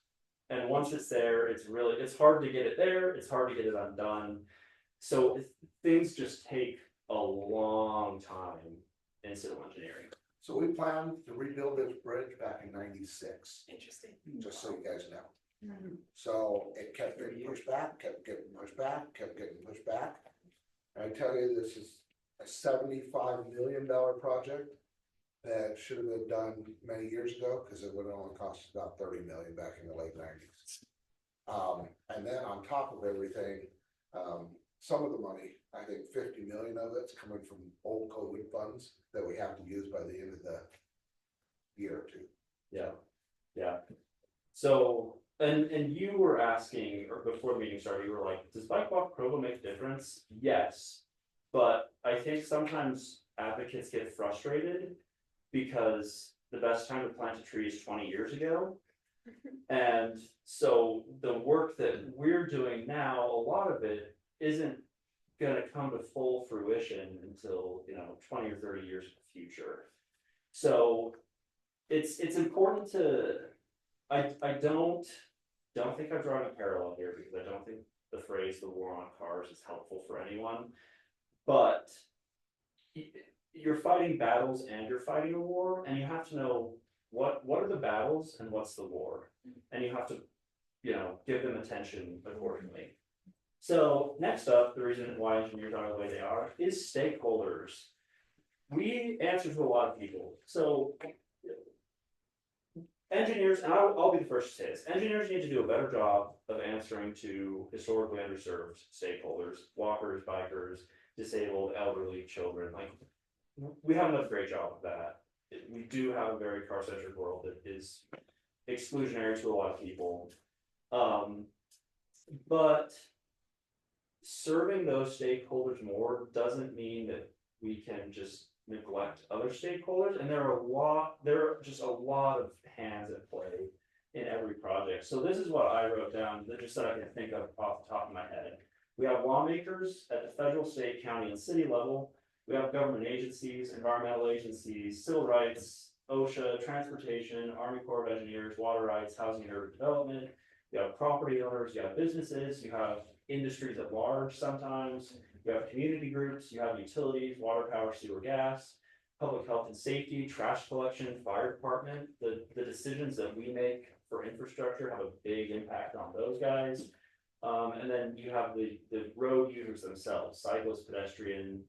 [SPEAKER 8] and once it's there, it's hard to get it there. It's hard to get it undone. So things just take a long time in civil engineering.
[SPEAKER 12] So we planned to rebuild this bridge back in '96.
[SPEAKER 2] Interesting.
[SPEAKER 12] Just so you guys know. So it kept getting pushed back, kept getting pushed back, kept getting pushed back. And I tell you, this is a $75 million project that should have been done many years ago, because it would have only cost about 30 million back in the late '90s. And then on top of everything, some of the money, I think 50 million of it's coming from old COVID funds that we have to use by the end of the year or two.
[SPEAKER 8] Yeah. So, and you were asking, or before the meeting started, you were like, does Bike Walk Provo make a difference? Yes, but I think sometimes advocates get frustrated because the best time to plant a tree is 20 years ago. And so the work that we're doing now, a lot of it isn't gonna come to full fruition until, 20 or 30 years in the future. So it's important to, I don't think I'm drawing a parallel here, because I don't think the phrase "the war on cars" is helpful for anyone, but you're fighting battles and you're fighting a war, and you have to know what are the battles and what's the war, and you have to, give them attention accordingly. So next up, the reason why engineers are the way they are is stakeholders. We answer to a lot of people. So engineers, and I'll be the first to say this, engineers need to do a better job of answering to historically underserved stakeholders, walkers, bikers, disabled, elderly, children. Like, we haven't done a great job of that. We do have a very car-centric world that is exclusionary to a lot of people. But serving those stakeholders more doesn't mean that we can just neglect other stakeholders, and there are just a lot of hands at play in every project. So this is what I wrote down, just that I can think of off the top of my head. We have lawmakers at the federal, state, county, and city level. We have government agencies, environmental agencies, civil rights, OSHA, transportation, Army Corps of Engineers, water rights, housing and urban development. You have property owners, you have businesses, you have industries at large sometimes, you have community groups, you have utilities, water, power, sewer, gas, public health and safety, trash collection, fire department. The decisions that we make for infrastructure have a big impact on those guys. And then you have the road users themselves, cyclists, pedestrian,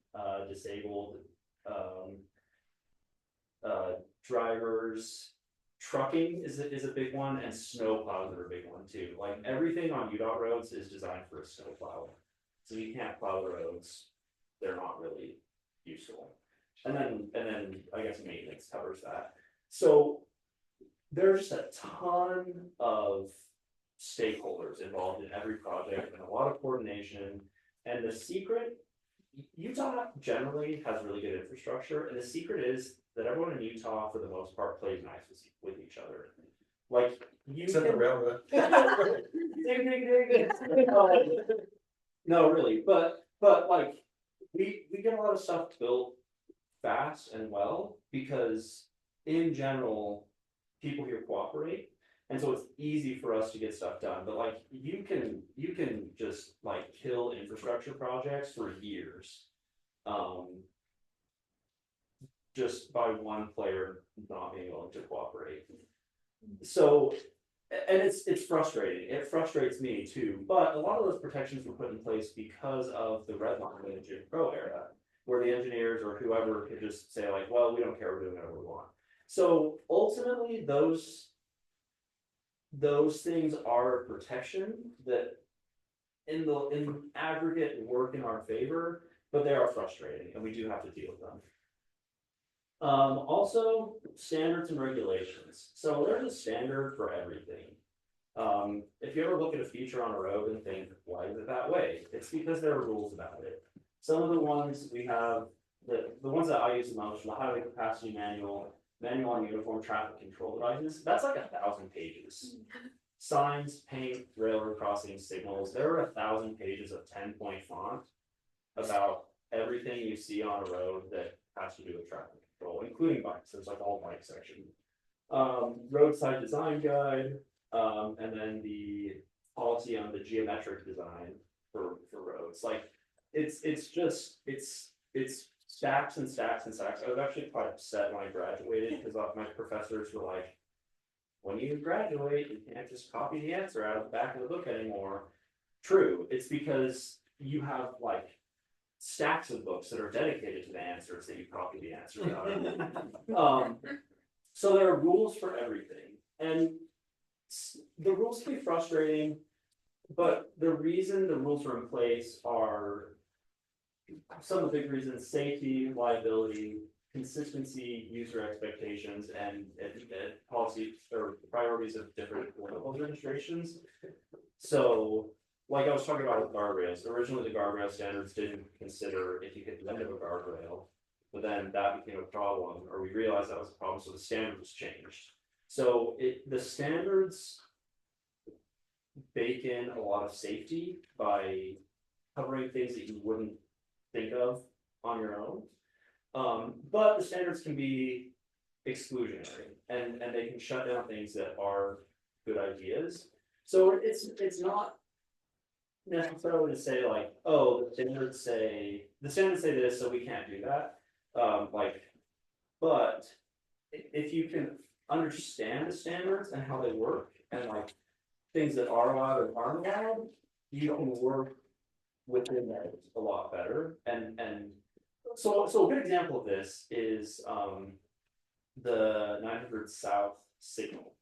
[SPEAKER 8] disabled, drivers,
[SPEAKER 11] trucking is a big one, and snow plows are a big one too. Like everything on UDOT roads is designed for a snow plow. So you can't plow the roads, they're not really useful. And then I guess maintenance covers that. So there's a ton of stakeholders involved in every project and a lot of coordination. And the secret, Utah generally has really good infrastructure, and the secret is that everyone in Utah, for the most part, plays nice with each other. Like you
[SPEAKER 12] Except the
[SPEAKER 11] can.
[SPEAKER 12] railroad.
[SPEAKER 11] Ding, ding, ding. No, really, but like we get a lot of stuff built fast and well because in general, people here cooperate. And so it's easy for us to get stuff done, but like you can just like kill infrastructure projects for years. Just by one player not being willing to cooperate. So, and it's frustrating. It frustrates me too, but a lot of those protections were put in place because of the red line in the Jim Crow era, where the engineers or whoever could just say like, well, we don't care, we're doing whatever we want. So ultimately those things are protection that in aggregate work in our favor, but they are frustrating and we do have to deal with them. Also standards and regulations. So there's a standard for everything. If you ever look at a feature on a road and think, why is it that way? It's because there are rules about it. Some of the ones we have, the ones that I use the most, the highway capacity manual on uniform traffic control devices, that's like 1,000 pages. Signs, paint, railroad crossings, signals, there are 1,000 pages of 10-point font about everything you see on a road that has to do with traffic control, including bikes. There's like a whole bike section. Roadside design guide, and then the policy on the geometric design for roads. Like it's stacks and stacks and stacks. I was actually quite upset when I graduated because my professors were like, when you graduate, you can't just copy the answer out of the back of the book anymore. True, it's because you have like stacks of books that are dedicated to the answers that you copy the answers out of. So there are rules for everything, and the rules can be frustrating, but the reason the rules are in place are some of the big reasons: safety, liability, consistency, user expectations, and policy or priorities of different political administrations. So, like I was talking about with guardrails, originally the guardrail standards didn't consider if you hit the end of a guardrail, but then that became a problem, or we realized that was a problem, so the standards changed. So the standards bake in a lot of safety by covering things that you wouldn't think of on your own. But the standards can be exclusionary and they can shut down things that are good ideas. So it's not necessarily to say like, oh, the standards say this, so we can't do that. But if you can understand the standards and how they work and like things that are allowed or aren't allowed, you can work within that a lot better. And so a good example of this is the 900 South signal.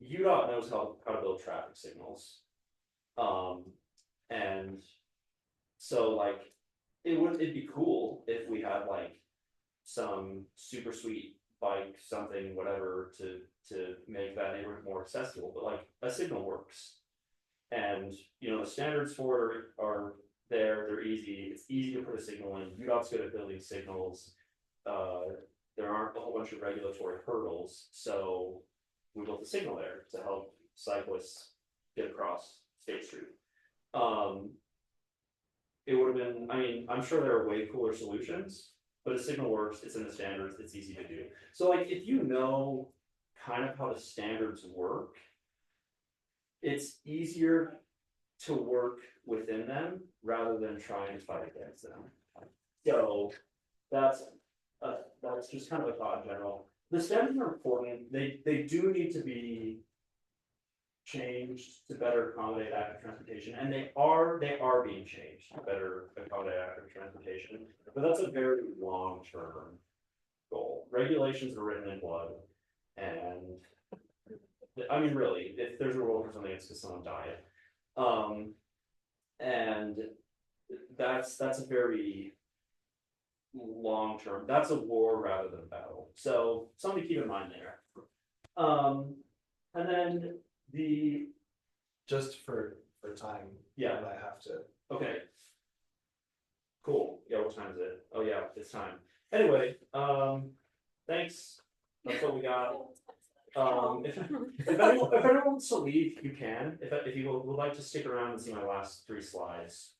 [SPEAKER 11] UDOT knows how to build traffic signals. And so like it'd be cool if we had like some super sweet bike, something, whatever, to make that neighborhood more accessible, but like a signal works. And you know, the standards for it are there, they're easy, it's easy to put a signal in. UDOT's good at building signals. There aren't a whole bunch of regulatory hurdles, so we built a signal there to help cyclists get across State Street. It would have been, I mean, I'm sure there are way cooler solutions, but a signal works, it's in the standards, it's easy to do. So like if you know kind of how the standards work, it's easier to work within them rather than trying to fight against them. So that's just kind of a thought in general. The standards are important. They do need to be changed to better accommodate active transportation, and they are being changed to better accommodate active transportation. But that's a very long term
[SPEAKER 8] goal. Regulations are written in blood. And I mean, really, if there's a rule for something, it's because someone died. And that's a very long term, that's a war rather than a battle. So something to keep in mind there. And then the,
[SPEAKER 6] Just for time.
[SPEAKER 8] Yeah.
[SPEAKER 6] I have to.
[SPEAKER 8] okay. Cool, yeah, what time is it? Oh yeah, it's time. Anyway, thanks, that's what we got. If anyone wants to leave, you can, if you would like to stick around and see my last 3 slides.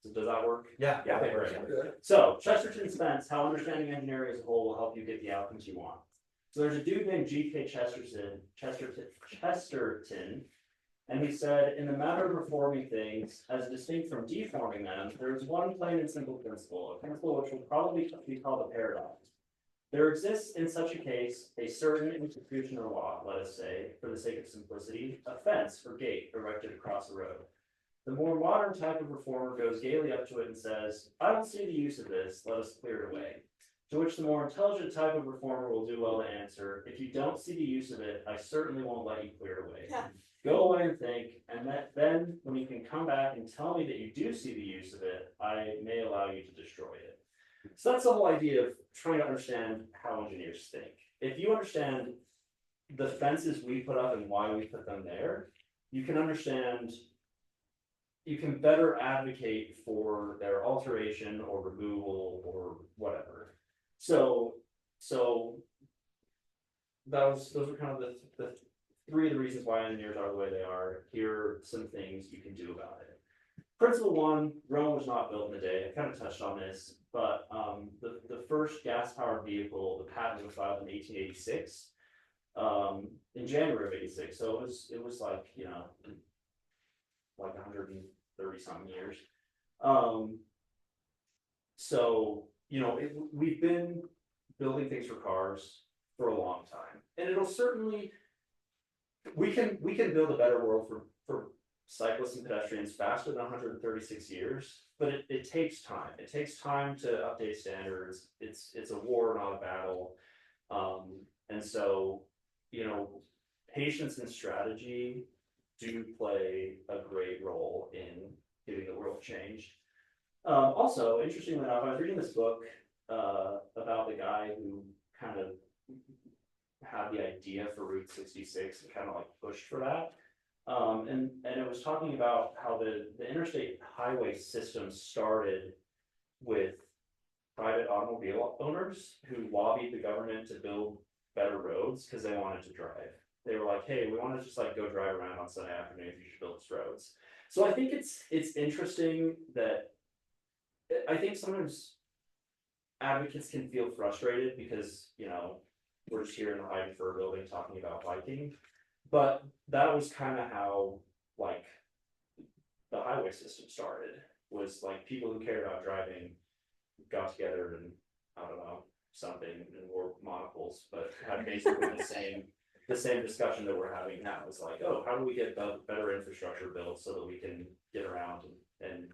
[SPEAKER 8] Does that work?
[SPEAKER 6] Yeah.
[SPEAKER 8] Okay, great. So Chesterton's fence, how understanding engineering as a whole will help you get the outcomes you want. So there's a dude named G.K. Chesterton, and he said, in the matter of reforming things, as distinct from deforming them, there is one plain and simple principle, a principle which will probably be called a paradox. There exists in such a case a certain institution or law, let us say, for the sake of simplicity, a fence or gate erected across the road. The more modern type of reformer goes gaily up to it and says, I don't see the use of this, let us clear it away. To which the more intelligent type of reformer will do well to answer, if you don't see the use of it, I certainly won't let you clear it away. Go away and think, and then when you can come back and tell me that you do see the use of it, I may allow you to destroy it. So that's the whole idea of trying to understand how engineers think. If you understand the fences we put up and why we put them there, you can understand, you can better advocate for their alteration or removal or whatever. So those are kind of the 3 of the reasons why engineers are the way they are. Here are some things you can do about it. Principle 1, Rome was not built in a day. I kind of touched on this, but the first gas-powered vehicle, the patent was filed in 1886, in January of 86. So it was like, you know, like 130 something years. So, you know, we've been building things for cars for a long time, and it'll certainly, we can build a better world for cyclists and pedestrians faster than 136 years, but it takes time. It takes time to update standards. It's a war, not a battle. And so, you know, patience and strategy do play a great role in getting the world changed. Also, interestingly enough, I was reading this book about the guy who kind of had the idea for Route 66 and kind of like pushed for that. And it was talking about how the interstate highway system started with private automobile owners who lobbied the government to build better roads because they wanted to drive. They were like, hey, we want to just like go drive around on Sunday afternoons, you should build these roads. So I think it's interesting that I think sometimes advocates can feel frustrated because, you know, we're just here in the Hyde Fur building talking about biking. But that was kind of how, like, the highway system started, was like people who cared about driving got together and, I don't know, something, and wore monocles, but had basically the same discussion that we're having now. It's like, oh, how do we get better infrastructure built so that we can get around and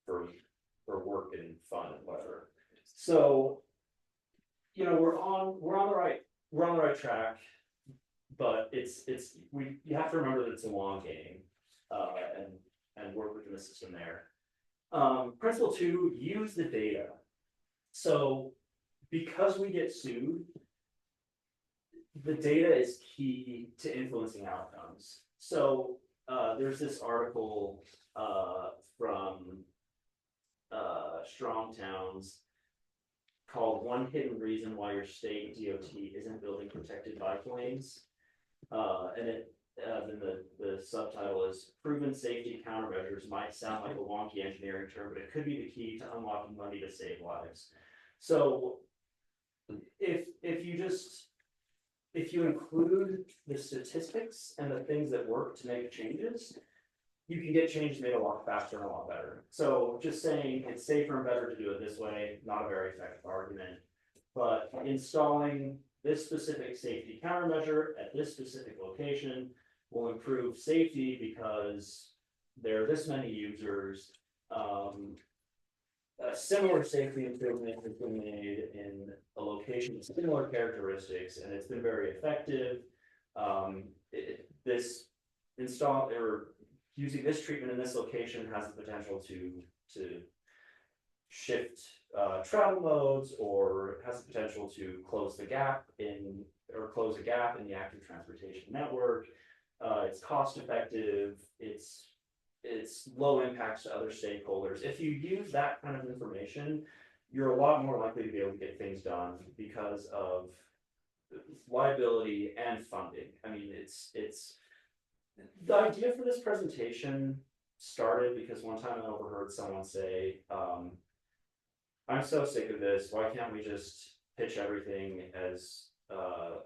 [SPEAKER 8] for work and fun and whatever. So, you know, we're on the right track. But you have to remember that it's a long game, and work within the system there. Principle 2, use the data. So because we get sued, the data is key to influencing outcomes. So there's this article from Strong Towns called "One Hidden Reason Why Your State DOT Isn't Building Protected Bike Lanes." And then the subtitle is "Proven Safety Countermeasures Might Sound Like a Wonky Engineering Term, but it could be the key to unlocking money to save lives." So if you include the statistics and the things that work to make changes, you can get changes made a lot faster and a lot better. So just saying it's safer and better to do it this way, not a very effective argument, but installing this specific safety countermeasure at this specific location will improve safety because there are this many users. A similar safety improvement has been made in a location transportation with similar characteristics, and it's been very effective. This install or using this treatment in this location has the potential to shift travel modes, or has the potential to close a gap in the active transportation network. It's cost effective, it's low impacts to other stakeholders. If you use that kind of information, you're a lot more likely to be able to get things done because of liability and funding. I mean, it's the idea for this presentation started because one time I overheard someone say, I'm so sick of this, why can't we just pitch everything as a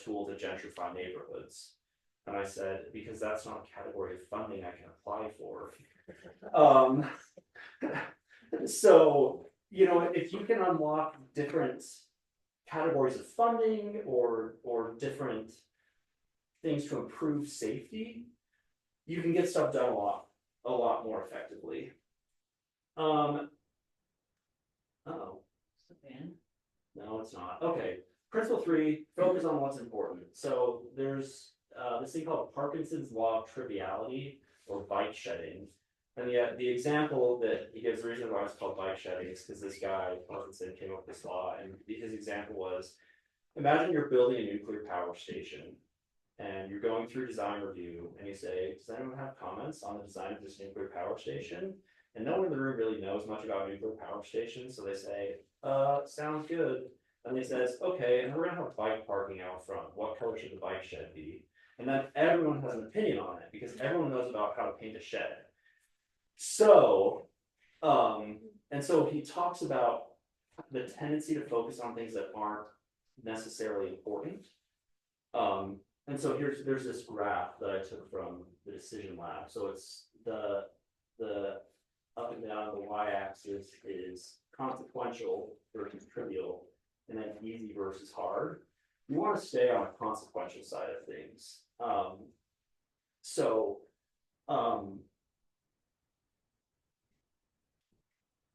[SPEAKER 8] tool to gentrify neighborhoods? And I said, because that's not a category of funding I can apply for. So, you know, if you can unlock different categories of funding or different things to improve safety, you can get stuff done a lot more effectively. Oh. No, it's not. Okay. Principle 3, focus on what's important. So there's this thing called Parkinson's law of triviality, or bike shedding. And the example that he gives, the reason why it's called bike shedding is because this guy, Parkinson, came up with this law, and his example was, imagine you're building a nuclear power station, and you're going through design review, and you say, does anyone have comments on the design of this nuclear power station? And no one in the room really knows much about nuclear power stations, so they say, sounds good. And he says, okay, and we're gonna have bike parking out front. What color should the bike shed be? And then everyone has an opinion on it because everyone knows about how to paint a shed. So, and so he talks about the tendency to focus on things that aren't necessarily important. And so there's this graph that I took from the decision lab. So it's the up and down the y-axis is consequential versus trivial, and then easy versus hard. You want to stay on the consequential side of things.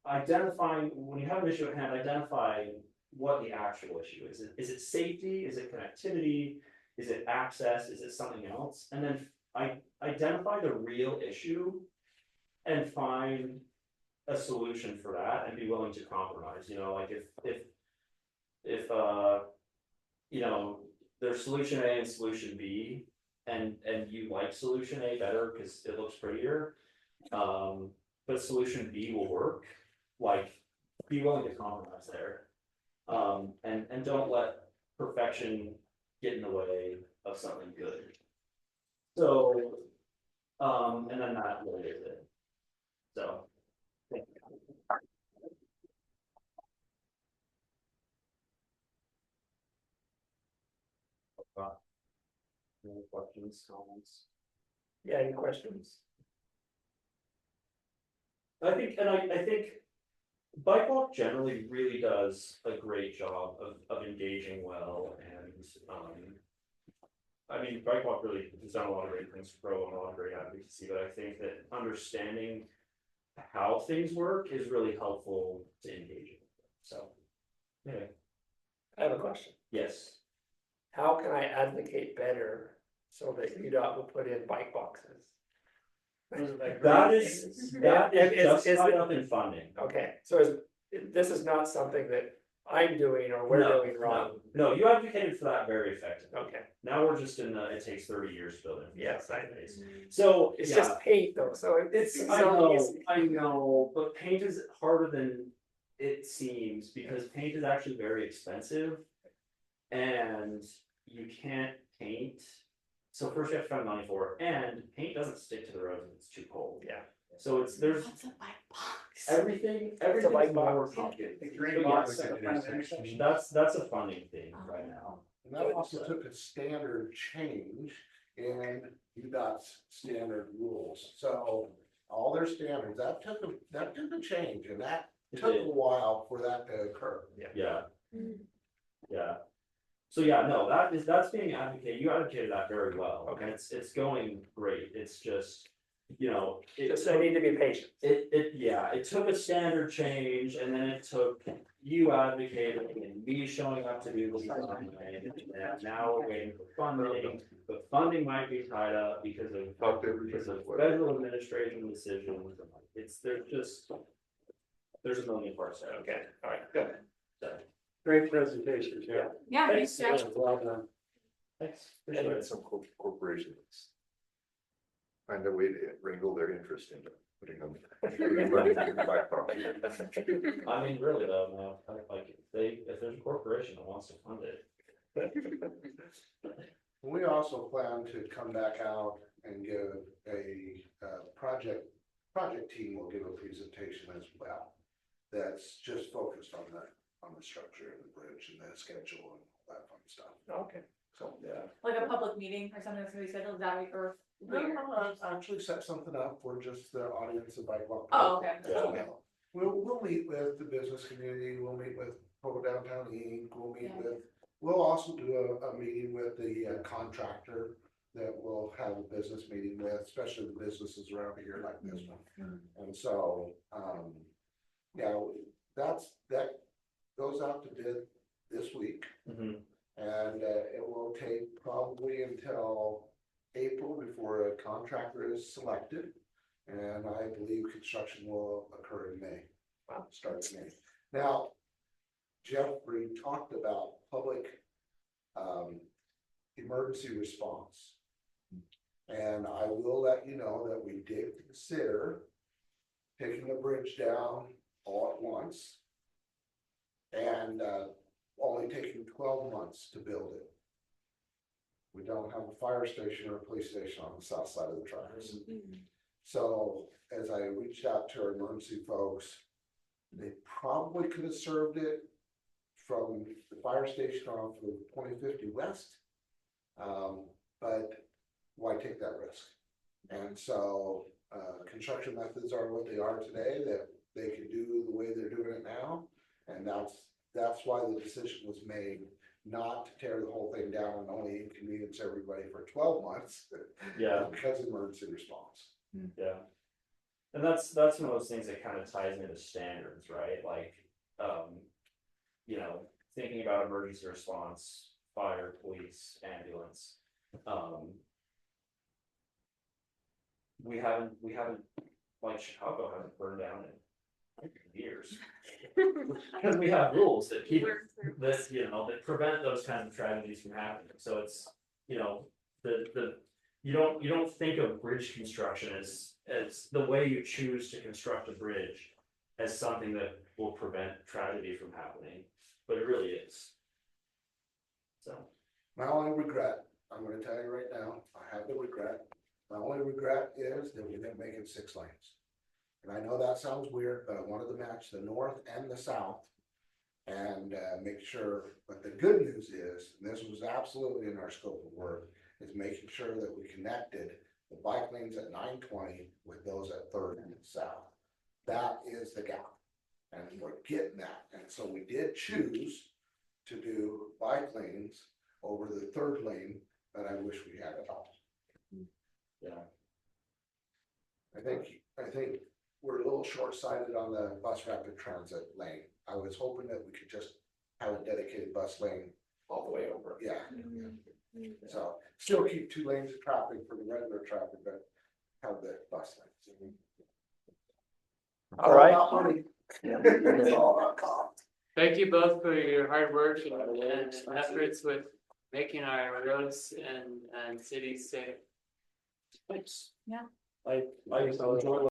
[SPEAKER 8] Identifying, when you have an issue at hand, identify what the actual issue is. Is it safety? Is it connectivity? Is it access? Is it something else? And then identify the real issue and find a solution for that and be willing to compromise. You know, like if you know, there's solution A and solution B, and you like solution A better because it looks prettier, but solution B will work, like, be willing to compromise there. And don't let perfection get in the way of something good. So, and then that really is it. So, thank you. Any questions, comments?
[SPEAKER 7] Yeah, any questions?
[SPEAKER 8] I think Bike Walk generally really does a great job of engaging well, and I mean, Bike Walk really has done a lot of great things for Pro and a lot of great advocacy, but I think that understanding how things work is really helpful to engage in. So, anyway.
[SPEAKER 7] I have a question.
[SPEAKER 8] Yes.
[SPEAKER 7] How can I advocate better so that UDOT will put in bike boxes?
[SPEAKER 8] That is just tied up in funding.
[SPEAKER 7] Okay, so this is not something that I'm doing or we're doing wrong.
[SPEAKER 8] No, you advocated for that very effectively.
[SPEAKER 7] Okay,
[SPEAKER 8] Now we're just in it takes 30 years to build it.
[SPEAKER 7] yes, I know.
[SPEAKER 8] So
[SPEAKER 7] It's
[SPEAKER 8] yeah,
[SPEAKER 7] just paint though, so it's so easy.
[SPEAKER 8] I know, but paint is harder than it seems because paint is actually very expensive. And you can't paint. So first you have to find money for it, and paint doesn't stick to the roads if it's too cold.
[SPEAKER 7] Yeah.
[SPEAKER 8] So there's
[SPEAKER 10] What's a bike box?
[SPEAKER 8] everything
[SPEAKER 7] bike
[SPEAKER 8] more
[SPEAKER 7] box.
[SPEAKER 8] complicated.
[SPEAKER 9] Green box at the front of the intersection.
[SPEAKER 8] That's a funding thing right now.
[SPEAKER 12] And that also took a standard change in UDOT's standard rules, so all their standards, that took a change, and that
[SPEAKER 8] It
[SPEAKER 12] took
[SPEAKER 8] did.
[SPEAKER 12] a while for that to occur.
[SPEAKER 8] Yeah. Yeah. So yeah, no, that's being advocated. You advocated that very well.
[SPEAKER 7] Okay.
[SPEAKER 8] It's going great. It's just you know, it
[SPEAKER 7] Just, they need to be patient.
[SPEAKER 8] it took a standard change and then it took you advocating and me showing up to do the design. And now we're waiting for funding, but funding might be tied up because of federal administration decisions. There's a million parts there.
[SPEAKER 7] Okay, all right, good.
[SPEAKER 8] So,
[SPEAKER 5] Great presentation, Jeff.
[SPEAKER 1] Yeah, thanks, Jeff.
[SPEAKER 5] Well done.
[SPEAKER 8] thanks.
[SPEAKER 13] And then some corporations find a way to wrangle their interest into putting them.
[SPEAKER 8] I mean, really though, no, like, if there's a corporation that wants to fund it.
[SPEAKER 12] We also plan to come back out and give a project team will give a presentation as well. That's just focused on the structure and the bridge and the schedule and all that fun stuff.
[SPEAKER 7] Okay.
[SPEAKER 12] So, yeah.
[SPEAKER 1] Like a public meeting or something that's gonna be scheduled, is that what you're?
[SPEAKER 12] I'll actually set something up for just the audience of Bike Walk.
[SPEAKER 1] Oh, okay.
[SPEAKER 12] Yeah. We'll meet with the business community, we'll meet with Provo Downtown Inc., we'll also do a meeting with the contractor that we'll have a business meeting with, especially the businesses around here like this one. And so, that goes out to bid this week.
[SPEAKER 8] Mhm.
[SPEAKER 12] And it will take probably until April before a contractor is selected. And I believe construction will occur in May.
[SPEAKER 7] Wow.
[SPEAKER 12] Start in May. Now, Jeffrey talked about public emergency response. And I will let you know that we did consider taking the bridge down all at once. And only taking 12 months to build it. We don't have a fire station or a police station on the south side of the tracks. So as I reached out to our emergency folks, they probably could have served it from the fire station off of 2050 West. But why take that risk? And so construction methods are what they are today, that they can do the way they're doing it now. And that's why the decision was made not to tear the whole thing down and only inconvenience everybody for 12 months.
[SPEAKER 8] Yeah.
[SPEAKER 12] Because of emergency response.
[SPEAKER 8] Yeah. And that's one of those things that kind of ties into standards, right? Like, you know, thinking about emergency response, fire, police, ambulance. We haven't, like Chicago hasn't burned down in years. Because we have rules that keep this, you know, that prevent those kinds of tragedies from happening. So it's, you know, you don't think of bridge construction as the way you choose to construct a bridge as something that will prevent tragedy from happening, but it really is. So.
[SPEAKER 12] My only regret, I'm gonna tell you right now, I have the regret. My only regret is that we didn't make it 6 lanes. And I know that sounds weird, but I wanted to match the north and the south. And make sure, but the good news is, and this was absolutely in our scope of work, is making sure that we connected the bike lanes at 920 with those at 3rd and South. That is the gap. And we're getting that. And so we did choose to do bike lanes over the 3rd lane, but I wish we had it all.
[SPEAKER 8] Yeah.
[SPEAKER 12] I think we're a little short-sighted on the bus rapid transit lane. I was hoping that we could just have a dedicated bus lane all the way over. Yeah. So still keep 2 lanes of traffic for the regular traffic, but have the bus lanes.
[SPEAKER 7] All right.
[SPEAKER 12] All about money. It's all about cost.
[SPEAKER 2] Thank you both for your hard work and efforts with making our roads and cities safe.
[SPEAKER 8] Thanks.
[SPEAKER 1] Yeah.
[SPEAKER 8] I enjoy